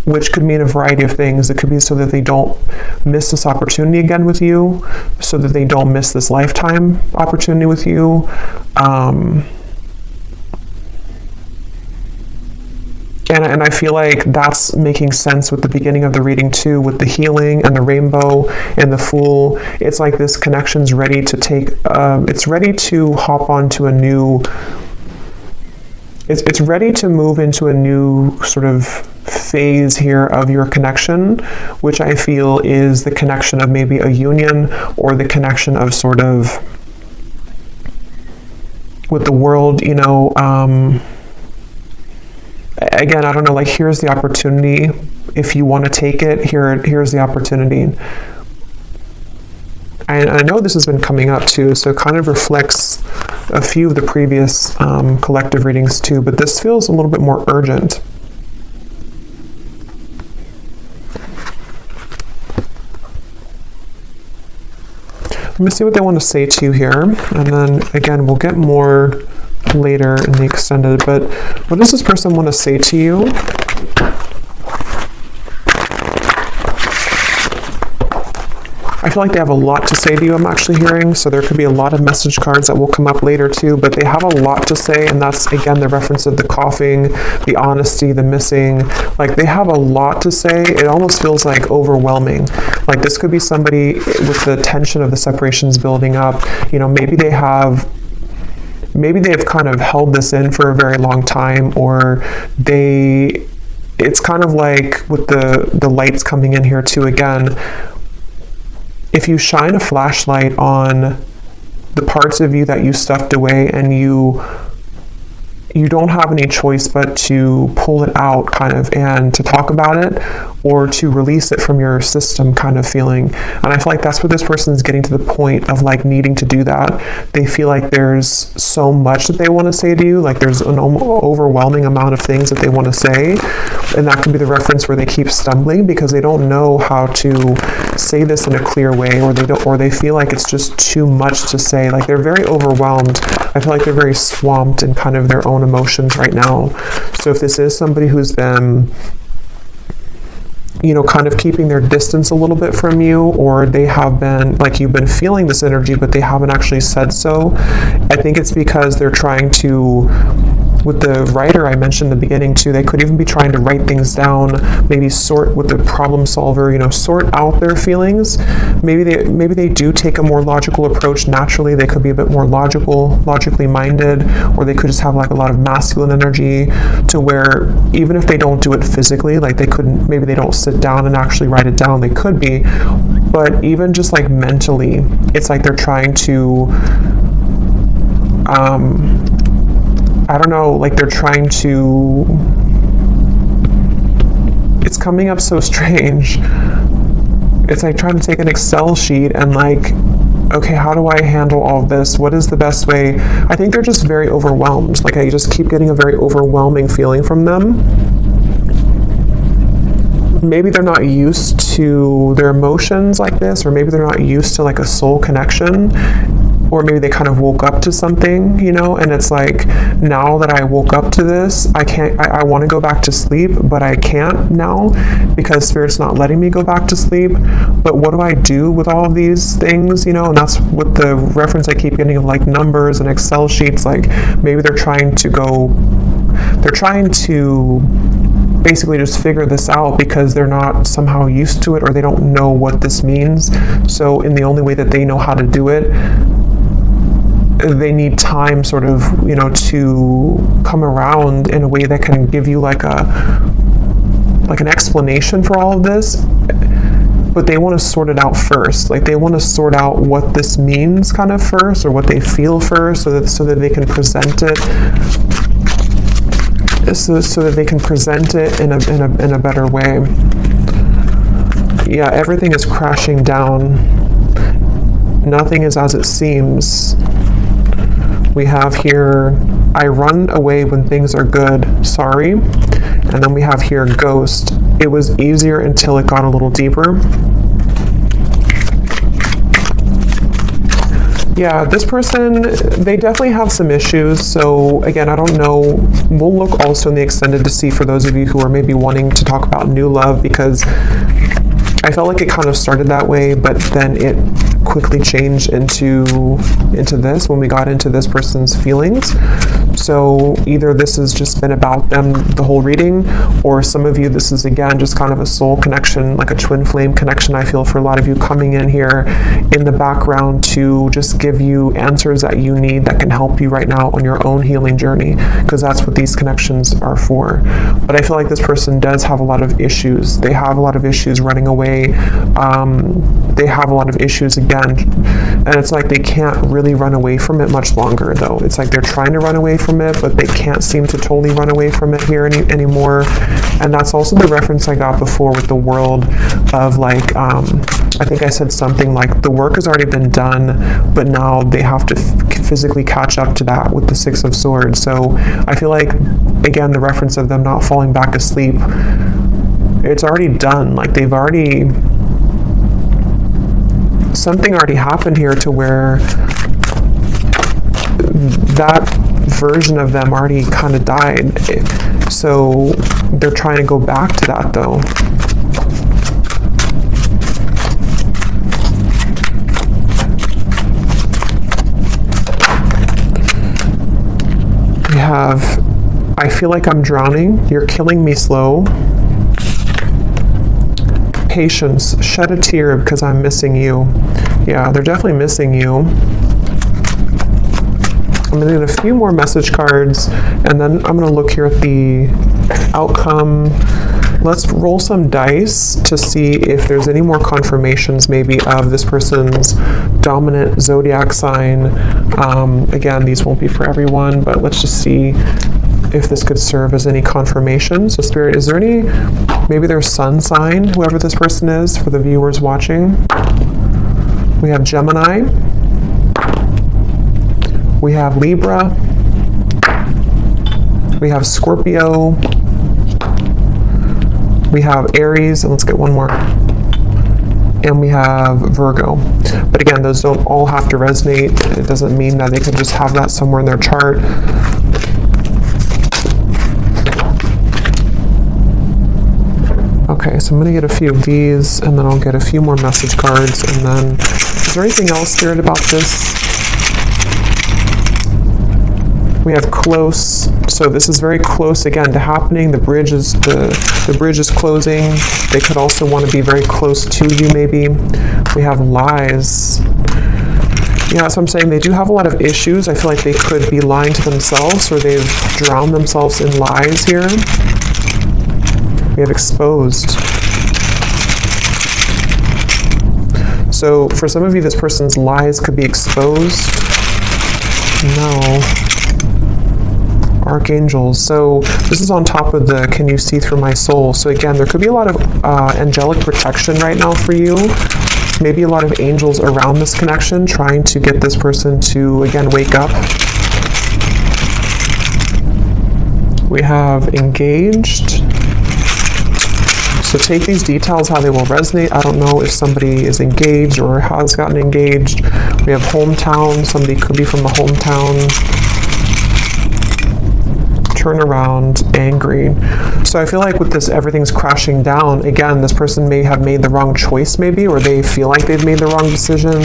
which could mean a variety of things. It could be so that they don't miss this opportunity again with you, so that they don't miss this lifetime opportunity with you. And I feel like that's making sense with the beginning of the reading too, with the healing and the rainbow and the Fool. It's like this connection's ready to take, it's ready to hop onto a new, it's ready to move into a new sort of phase here of your connection, which I feel is the connection of maybe a union, or the connection of sort of with the world, again, I don't know, like, here's the opportunity. If you want to take it, here's the opportunity. And I know this has been coming up too, so it kind of reflects a few of the previous collective readings too, but this feels a little bit more urgent. Let me see what they want to say to you here, and then again, we'll get more later in the extended. But what does this person want to say to you? I feel like they have a lot to say to you, I'm actually hearing. So there could be a lot of message cards that will come up later too, but they have a lot to say. And that's, again, the reference of the coughing, the honesty, the missing. Like, they have a lot to say. It almost feels like overwhelming. Like, this could be somebody with the tension of the separations building up. Maybe they've kind of held this in for a very long time, or it's kind of like with the lights coming in here too, again, if you shine a flashlight on the parts of you that you stuffed away, and you don't have any choice but to pull it out kind of, and to talk about it, or to release it from your system kind of feeling. And I feel like that's where this person is getting to the point of like needing to do that. They feel like there's so much that they want to say to you, like there's an overwhelming amount of things that they want to say. And that could be the reference where they keep stumbling because they don't know how to say this in a clear way, or they feel like it's just too much to say. Like, they're very overwhelmed. I feel like they're very swamped in kind of their own emotions right now. So if this is somebody who's been, kind of keeping their distance a little bit from you, or they have been, like, you've been feeling this energy, but they haven't actually said so, I think it's because they're trying to, with the writer I mentioned in the beginning too, they could even be trying to write things down, maybe sort with the problem solver, sort out their feelings. Maybe they do take a more logical approach naturally. They could be a bit more logically minded, or they could just have like a lot of masculine energy to where even if they don't do it physically, like maybe they don't sit down and actually write it down. They could be, but even just like mentally, it's like they're trying to, I don't know, like they're trying to, it's coming up so strange. It's like trying to take an Excel sheet and like, okay, how do I handle all of this? What is the best way? I think they're just very overwhelmed. Like, I just keep getting a very overwhelming feeling from them. maybe they're not used to their emotions like this, or maybe they're not used to like a soul connection, or maybe they kind of woke up to something, you know, and it's like, now that I woke up to this, I want to go back to sleep, but I can't now because Spirit's not letting me go back to sleep. But what do I do with all of these things, you know? And that's what the reference I keep getting of like numbers and Excel sheets. Like maybe they're trying to basically just figure this out because they're not somehow used to it, or they don't know what this means. So in the only way that they know how to do it, they need time sort of, you know, to come around in a way that can give you like an explanation for all of this. But they want to sort it out first. Like they want to sort out what this means kind of first, or what they feel first, so that they can present it. So that they can present it in a better way. Yeah, everything is crashing down. Nothing is as it seems. We have here, I run away when things are good, sorry. And then we have here, ghost. It was easier until it got a little deeper. Yeah, this person, they definitely have some issues. So again, I don't know. We'll look also in the extended to see for those of you who are maybe wanting to talk about new love, because I felt like it kind of started that way, but then it quickly changed into this when we got into this person's feelings. So either this has just been about them the whole reading, or some of you, this is again just kind of a soul connection, like a twin flame connection. I feel for a lot of you coming in here in the background to just give you answers that you need that can help you right now on your own healing journey, because that's what these connections are for. But I feel like this person does have a lot of issues. They have a lot of issues running away. They have a lot of issues again, and it's like they can't really run away from it much longer though. It's like they're trying to run away from it, but they can't seem to totally run away from it here anymore. And that's also the reference I got before with the world of like, I think I said something like the work has already been done, but now they have to physically catch up to that with the Six of Swords. So I feel like, again, the reference of them not falling back asleep, it's already done. Like they've already, something already happened here to where that version of them already kind of died. So they're trying to go back to that though. We have, I feel like I'm drowning. You're killing me slow. Patience, shed a tear because I'm missing you. Yeah, they're definitely missing you. I'm going to get a few more message cards, and then I'm going to look here at the outcome. Let's roll some dice to see if there's any more confirmations maybe of this person's dominant zodiac sign. Again, these won't be for everyone, but let's just see if this could serve as any confirmation. So Spirit, is there any, maybe their sun sign, whoever this person is, for the viewers watching? We have Gemini. We have Libra. We have Scorpio. We have Aries, and let's get one more. And we have Virgo. But again, those don't all have to resonate. It doesn't mean that they could just have that somewhere in their chart. Okay, so I'm going to get a few of these, and then I'll get a few more message cards, and then, is there anything else, Spirit, about this? We have close, so this is very close again to happening. The bridge is the bridge is closing. They could also want to be very close to you, maybe. We have lies. Yeah, so I'm saying they do have a lot of issues. I feel like they could be lying to themselves, or they've drowned themselves in lies here. We have exposed. So for some of you, this person's lies could be exposed. No. Archangels. So this is on top of the can you see through my soul. So again, there could be a lot of angelic protection right now for you. Maybe a lot of angels around this connection trying to get this person to, again, wake up. We have engaged. So take these details how they will resonate. I don't know if somebody is engaged or has gotten engaged. We have hometown. Somebody could be from a hometown. Turn around, angry. So I feel like with this, everything's crashing down. Again, this person may have made the wrong choice maybe, or they feel like they've made the wrong decision.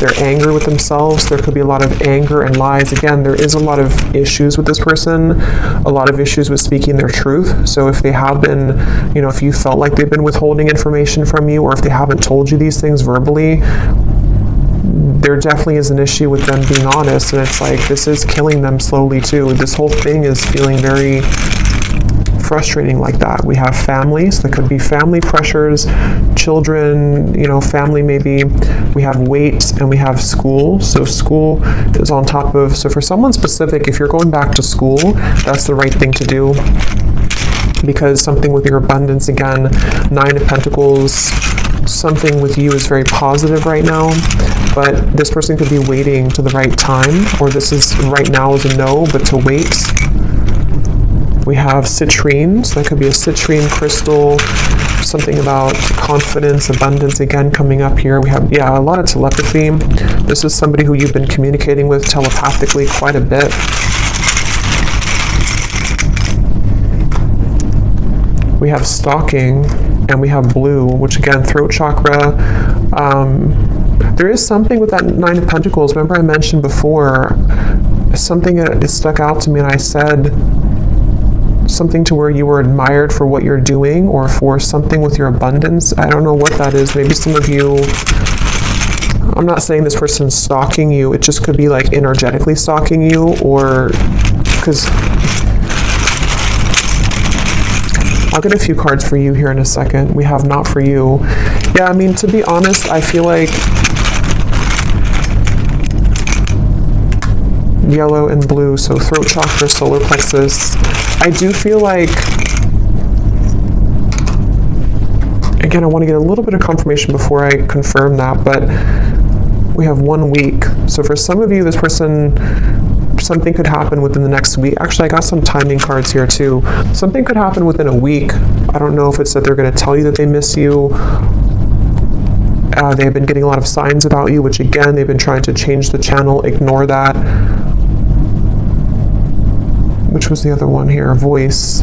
They're angry with themselves. There could be a lot of anger and lies. Again, there is a lot of issues with this person, a lot of issues with speaking their truth. So if they have been, if you felt like they've been withholding information from you, or if they haven't told you these things verbally, there definitely is an issue with them being honest, and it's like this is killing them slowly too. This whole thing is feeling very frustrating like that. We have families, so there could be family pressures, children, family maybe. We have weight, and we have school. So school is on top of, so for someone specific, if you're going back to school, that's the right thing to do, because something with your abundance, again, 9 of Pentacles, something with you is very positive right now, but this person could be waiting to the right time, or this is right now is a no, but to wait. We have citrine, so that could be a citrine crystal, something about confidence, abundance, again, coming up here. We have, a lot of telepathy. This is somebody who you've been communicating with telepathically quite a bit. We have stalking, and we have blue, which again, throat chakra. There is something with that 9 of Pentacles. Remember I mentioned before, something that stuck out to me, and I said something to where you were admired for what you're doing, or for something with your abundance. I don't know what that is. Maybe some of you, I'm not saying this person's stalking you. It just could be like energetically stalking you, or because I'll get a few cards for you here in a second. We have not for you. Yeah, I mean, to be honest, I feel like yellow and blue, so throat chakra, solar plexus. I do feel like, again, I want to get a little bit of confirmation before I confirm that, but we have 1 week. So for some of you, this person, something could happen within the next week. Actually, I got some timing cards here too. Something could happen within a week. I don't know if it's that they're going to tell you that they miss you. They've been getting a lot of signs about you, which again, they've been trying to change the channel. Ignore that. Which was the other one here? Voice.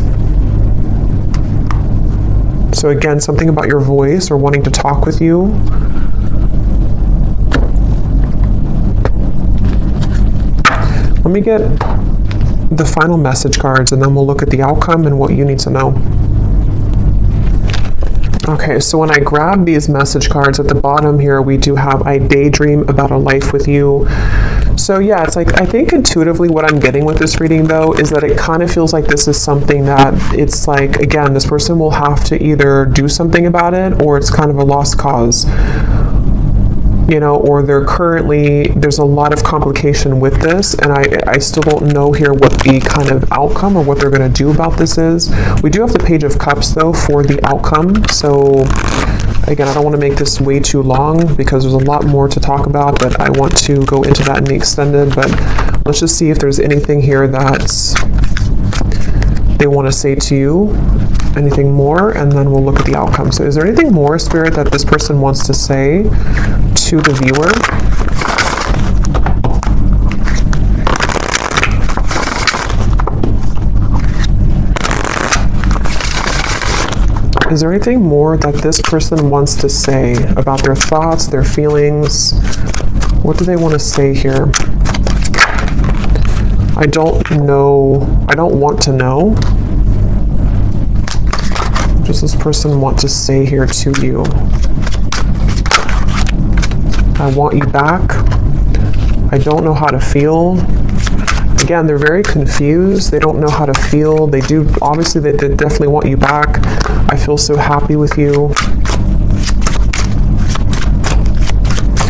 So again, something about your voice, or wanting to talk with you. Let me get the final message cards, and then we'll look at the outcome and what you need to know. Okay, so when I grab these message cards at the bottom here, we do have, I daydream about a life with you. So yeah, it's like, I think intuitively what I'm getting with this reading though, is that it kind of feels like this is something that it's like, again, this person will have to either do something about it, or it's kind of a lost cause. Or they're currently, there's a lot of complication with this, and I still don't know here what the kind of outcome or what they're going to do about this is. We do have the Page of Cups, though, for the outcome. So, again, I don't want to make this way too long, because there's a lot more to talk about, but I want to go into that in the extended. But let's just see if there's anything here that they want to say to you, anything more, and then we'll look at the outcome. So is there anything more, Spirit, that this person wants to say to the viewer? Is there anything more that this person wants to say about their thoughts, their feelings? What do they want to say here? I don't know. I don't want to know. What does this person want to say here to you? I want you back. I don't know how to feel. Again, they're very confused. They don't know how to feel. They do, obviously, they definitely want you back. I feel so happy with you.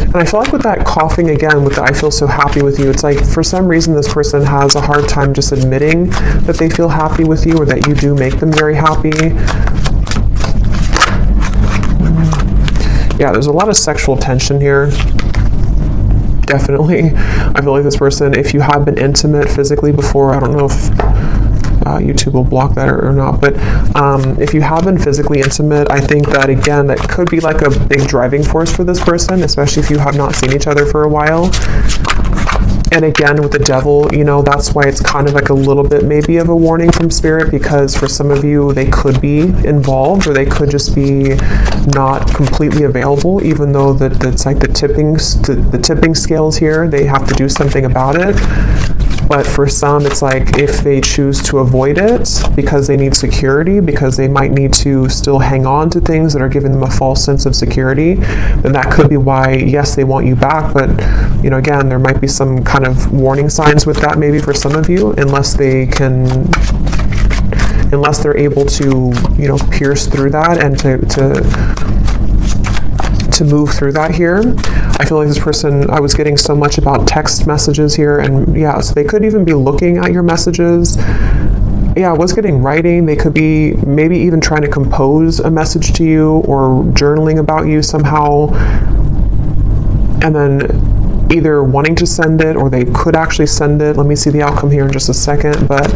And I feel like with that coughing again, with the I feel so happy with you, it's like for some reason this person has a hard time just admitting that they feel happy with you, or that you do make them very happy. Yeah, there's a lot of sexual tension here. Definitely. I feel like this person, if you have been intimate physically before, I don't know if YouTube will block that or not. But if you have been physically intimate, I think that, again, that could be like a big driving force for this person, especially if you have not seen each other for a while. And again, with the devil, you know, that's why it's kind of like a little bit maybe of a warning from spirit, because for some of you, they could be involved, or they could just be not completely available, even though it's like the tipping scales here, they have to do something about it. But for some, it's like if they choose to avoid it because they need security, because they might need to still hang on to things that are giving them a false sense of security, then that could be why, yes, they want you back. But, you know, again, there might be some kind of warning signs with that maybe for some of you, unless they're able to, you know, pierce through that and to move through that here. I feel like this person, I was getting so much about text messages here, and yeah, so they could even be looking at your messages. Yeah, I was getting writing. They could be maybe even trying to compose a message to you or journaling about you somehow, and then either wanting to send it, or they could actually send it. Let me see the outcome here in just a second, but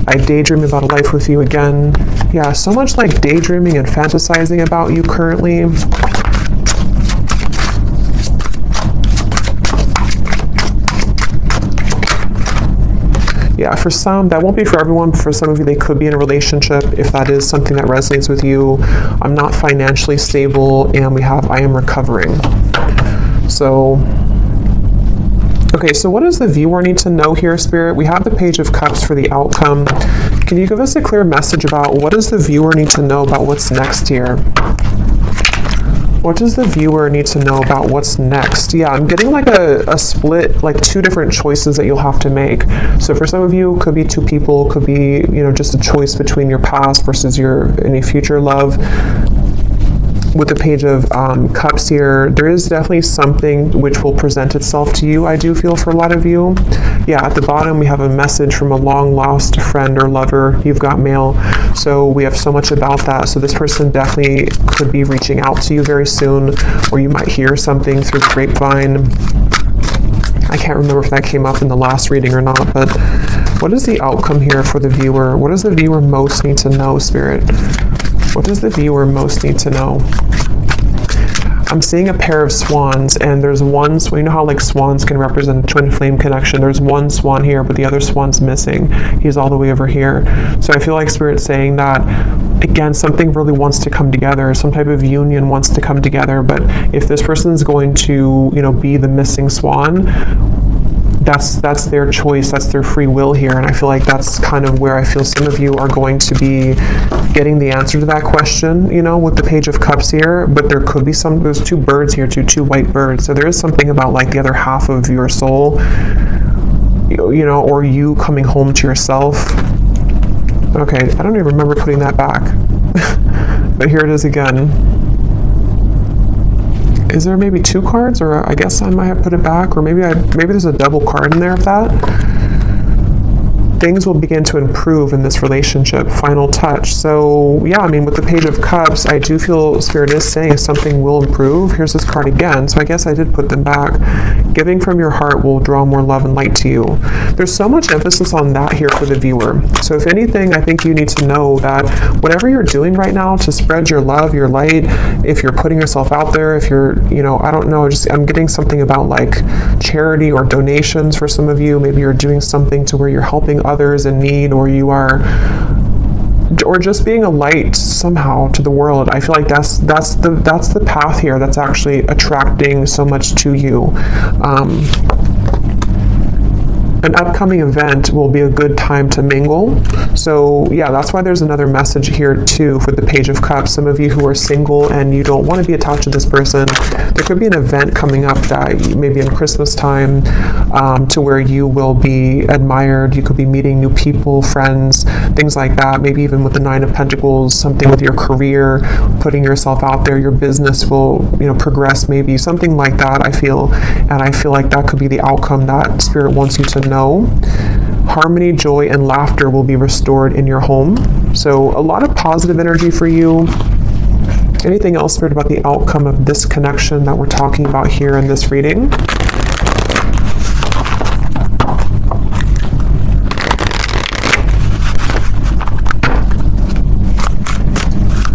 I daydream about a life with you again. Yeah, so much like daydreaming and fantasizing about you currently. Yeah, for some, that won't be for everyone, but for some of you, they could be in a relationship if that is something that resonates with you. I'm not financially stable, and we have I am recovering. So, okay, so what does the viewer need to know here, Spirit? We have the Page of Cups for the outcome. Can you give us a clear message about what does the viewer need to know about what's next here? What does the viewer need to know about what's next? Yeah, I'm getting like a split, like two different choices that you'll have to make. So for some of you, it could be two people, could be, you know, just a choice between your past versus your any future love. With the Page of Cups here, there is definitely something which will present itself to you, I do feel, for a lot of you. Yeah, at the bottom we have a message from a long lost friend or lover. You've got mail. So we have so much about that. So this person definitely could be reaching out to you very soon, or you might hear something through the grapevine. I can't remember if that came up in the last reading or not, but what is the outcome here for the viewer? What does the viewer most need to know, Spirit? What does the viewer most need to know? I'm seeing a pair of swans, and there's one, you know how like swans can represent a twin flame connection. There's one swan here, but the other swan's missing. He's all the way over here. So I feel like Spirit's saying that, again, something really wants to come together. Some type of union wants to come together. But if this person's going to, you know, be the missing swan, that's their choice, that's their free will here. And I feel like that's kind of where I feel some of you are going to be getting the answer to that question, you know, with the Page of Cups here. But there could be there's two birds here, two white birds. So there is something about like the other half of your soul, you know, or you coming home to yourself. Okay, I don't even remember putting that back. But here it is again. Is there maybe two cards, or I guess I might have put it back, or maybe there's a double card in there of that. Things will begin to improve in this relationship. Final touch. So yeah, I mean, with the Page of Cups, I do feel Spirit is saying something will improve. Here's this card again. So I guess I did put them back. Giving from your heart will draw more love and light to you. There's so much emphasis on that here for the viewer. So if anything, I think you need to know that whatever you're doing right now to spread your love, your light, if you're putting yourself out there, if you're, you know, I don't know, I'm getting something about like charity or donations for some of you. Maybe you're doing something to where you're helping others in need, or you are, or just being a light somehow to the world. I feel like that's the path here that's actually attracting so much to you. An upcoming event will be a good time to mingle. So yeah, that's why there's another message here too for the Page of Cups. Some of you who are single and you don't want to be attached to this person, there could be an event coming up that maybe in Christmas time, to where you will be admired. You could be meeting new people, friends, things like that. Maybe even with the Nine of Pentacles, something with your career, putting yourself out there, your business will, you know, progress, maybe something like that, I feel. And I feel like that could be the outcome that Spirit wants you to know. Harmony, joy, and laughter will be restored in your home. So a lot of positive energy for you. Anything else, Spirit, about the outcome of this connection that we're talking about here in this reading?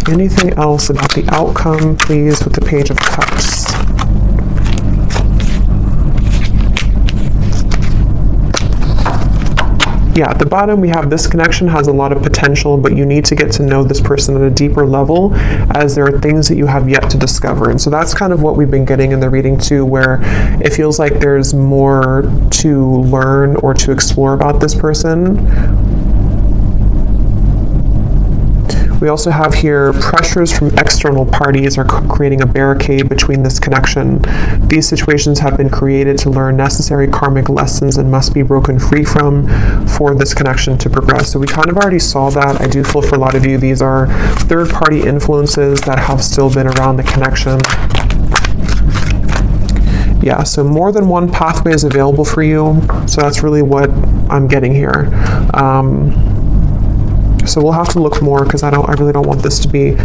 Anything else about the outcome, please, with the Page of Cups? Yeah, at the bottom we have this connection has a lot of potential, but you need to get to know this person at a deeper level, as there are things that you have yet to discover. And so that's kind of what we've been getting in the reading too, where it feels like there's more to learn or to explore about this person. We also have here pressures from external parties are creating a barricade between this connection. These situations have been created to learn necessary karmic lessons and must be broken free from for this connection to progress. So we kind of already saw that. I do feel for a lot of you, these are third-party influences that have still been around the connection. Yeah, so more than one pathway is available for you. So that's really what I'm getting here. So we'll have to look more, because I really don't want this to be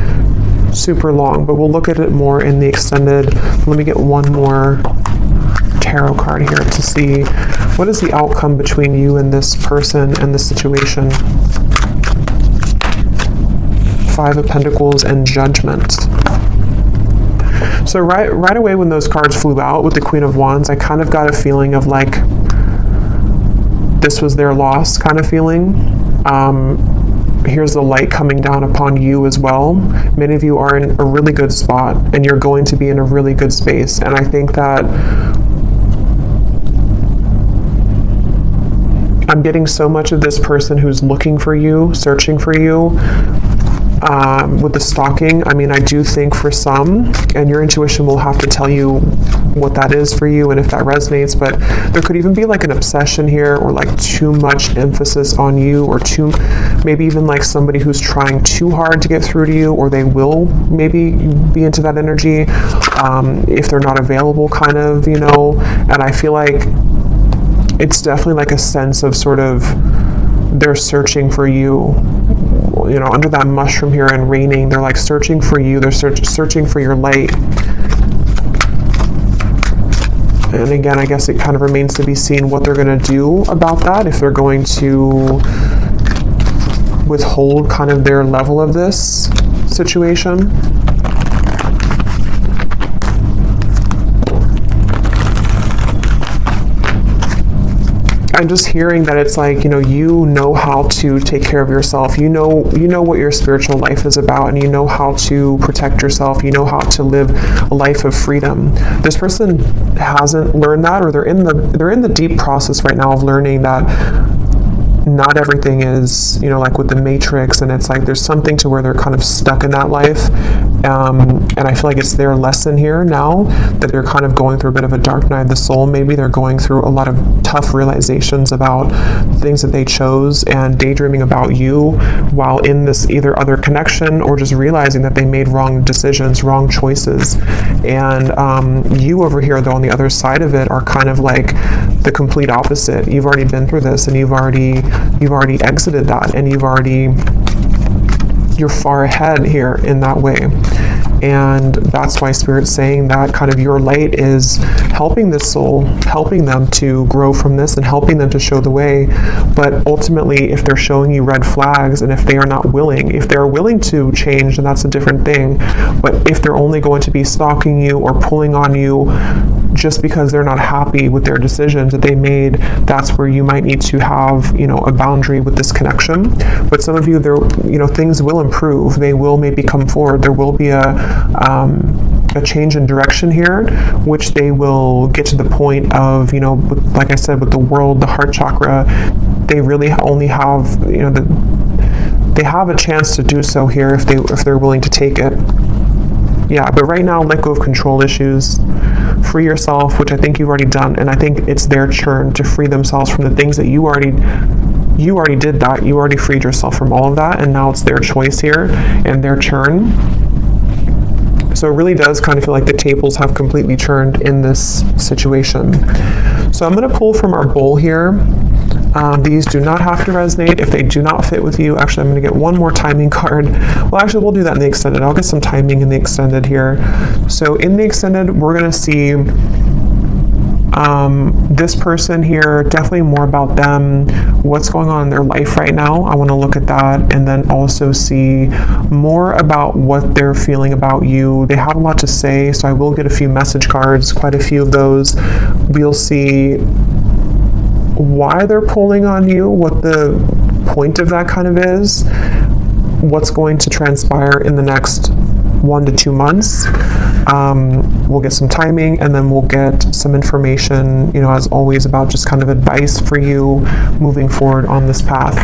super long, but we'll look at it more in the extended. Let me get one more tarot card here to see what is the outcome between you and this person and the situation. Five of Pentacles and Judgment. So right away when those cards flew out with the Queen of Wands, I kind of got a feeling of like this was their loss kind of feeling. Here's the light coming down upon you as well. Many of you are in a really good spot, and you're going to be in a really good space. And I think that I'm getting so much of this person who's looking for you, searching for you, with the stalking. I mean, I do think for some, and your intuition will have to tell you what that is for you and if that resonates, but there could even be like an obsession here, or like too much emphasis on you, or maybe even like somebody who's trying too hard to get through to you, or they will maybe be into that energy if they're not available, kind of, you know. And I feel like it's definitely like a sense of sort of they're searching for you, you know, under that mushroom here and raining. They're like searching for you. They're searching for your light. And again, I guess it kind of remains to be seen what they're going to do about that, if they're going to withhold kind of their level of this situation. I'm just hearing that it's like, you know how to take care of yourself. You know what your spiritual life is about, and you know how to protect yourself. You know how to live a life of freedom. This person hasn't learned that, or they're in the deep process right now of learning that not everything is, like with the Matrix, and it's like there's something to where they're kind of stuck in that life. And I feel like it's their lesson here now that they're kind of going through a bit of a dark night of the soul. Maybe they're going through a lot of tough realizations about things that they chose, and daydreaming about you while in this either other connection, or just realizing that they made wrong decisions, wrong choices. And you over here, though, on the other side of it, are kind of like the complete opposite. You've already been through this, and you've already exited that, and you're far ahead here in that way. And that's why Spirit's saying that kind of your light is helping this soul, helping them to grow from this, and helping them to show the way. But ultimately, if they're showing you red flags, and if they are not willing, if they're willing to change, then that's a different thing. But if they're only going to be stalking you or pulling on you just because they're not happy with their decisions that they made, that's where you might need to have, a boundary with this connection. But some of you, things will improve. They will maybe come forward. There will be a change in direction here, which they will get to the point of, like I said, with the world, the heart chakra, they really only have, they have a chance to do so here if they're willing to take it. Yeah, but right now, let go of control issues, free yourself, which I think you've already done, and I think it's their turn to free themselves from the things that you already did that. You already freed yourself from all of that, and now it's their choice here and their turn. So it really does kind of feel like the tables have completely turned in this situation. So I'm going to pull from our bowl here. These do not have to resonate if they do not fit with you. Actually, I'm going to get one more timing card. Well, actually, we'll do that in the extended. I'll get some timing in the extended here. So in the extended, we're going to see This person here, definitely more about them, what's going on in their life right now. I want to look at that and then also see more about what they're feeling about you. They have a lot to say, so I will get a few message cards, quite a few of those. We'll see why they're pulling on you, what the point of that kind of is, what's going to transpire in the next 1 to 2 months. We'll get some timing, and then we'll get some information, as always, about just kind of advice for you moving forward on this path.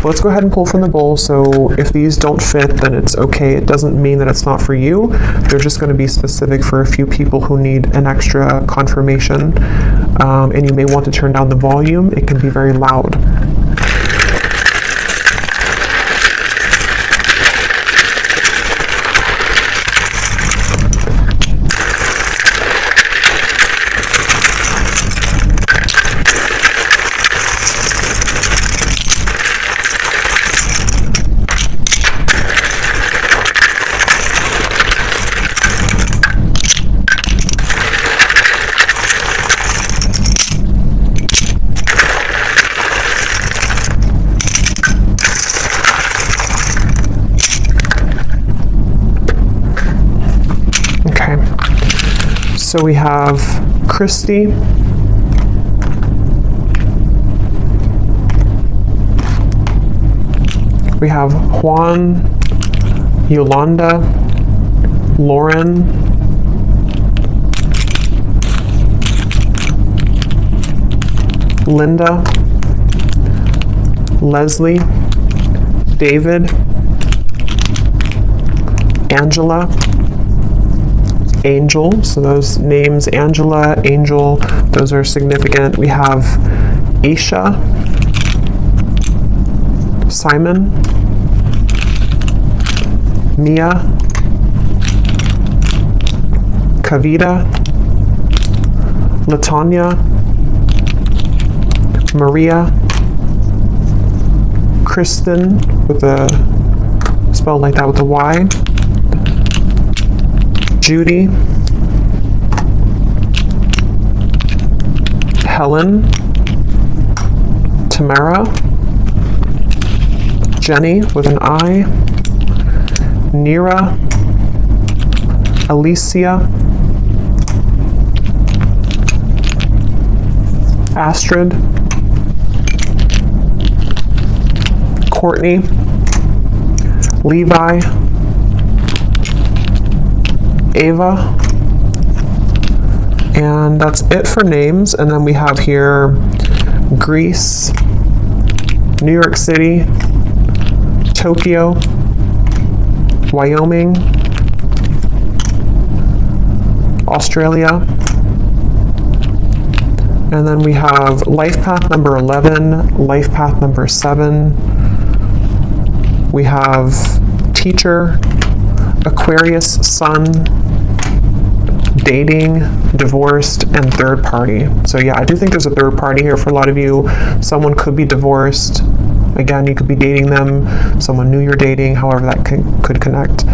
But let's go ahead and pull from the bowl. So if these don't fit, then it's okay. It doesn't mean that it's not for you. They're just going to be specific for a few people who need an extra confirmation. And you may want to turn down the volume. It can be very loud. So we have Christy, we have Juan, Yolanda, Lauren, Linda, Leslie, David, Angela, Angel. So those names, Angela, Angel, those are significant. We have Isha, Simon, Mia, Kavita, Latanya, Maria, Kristen with a spell like that with a Y, Judy, Helen, Tamara, Jenny with an I, Nira, Alicia, Astrid, Courtney, Levi, Ava, and that's it for names. And then we have here Greece, New York City, Tokyo, Wyoming, Australia, and then we have life path number 11, life path number 7. We have teacher, Aquarius, sun, dating, divorced, and third party. So yeah, I do think there's a third party here for a lot of you. Someone could be divorced. Again, you could be dating them. Someone new you're dating, however that could connect.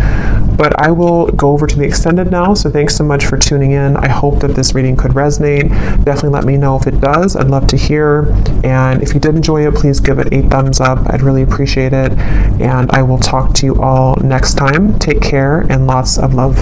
But I will go over to the extended now. So thanks so much for tuning in. I hope that this reading could resonate. Definitely let me know if it does. I'd love to hear. And if you did enjoy it, please give it a thumbs up. I'd really appreciate it. And I will talk to you all next time. Take care and lots of love.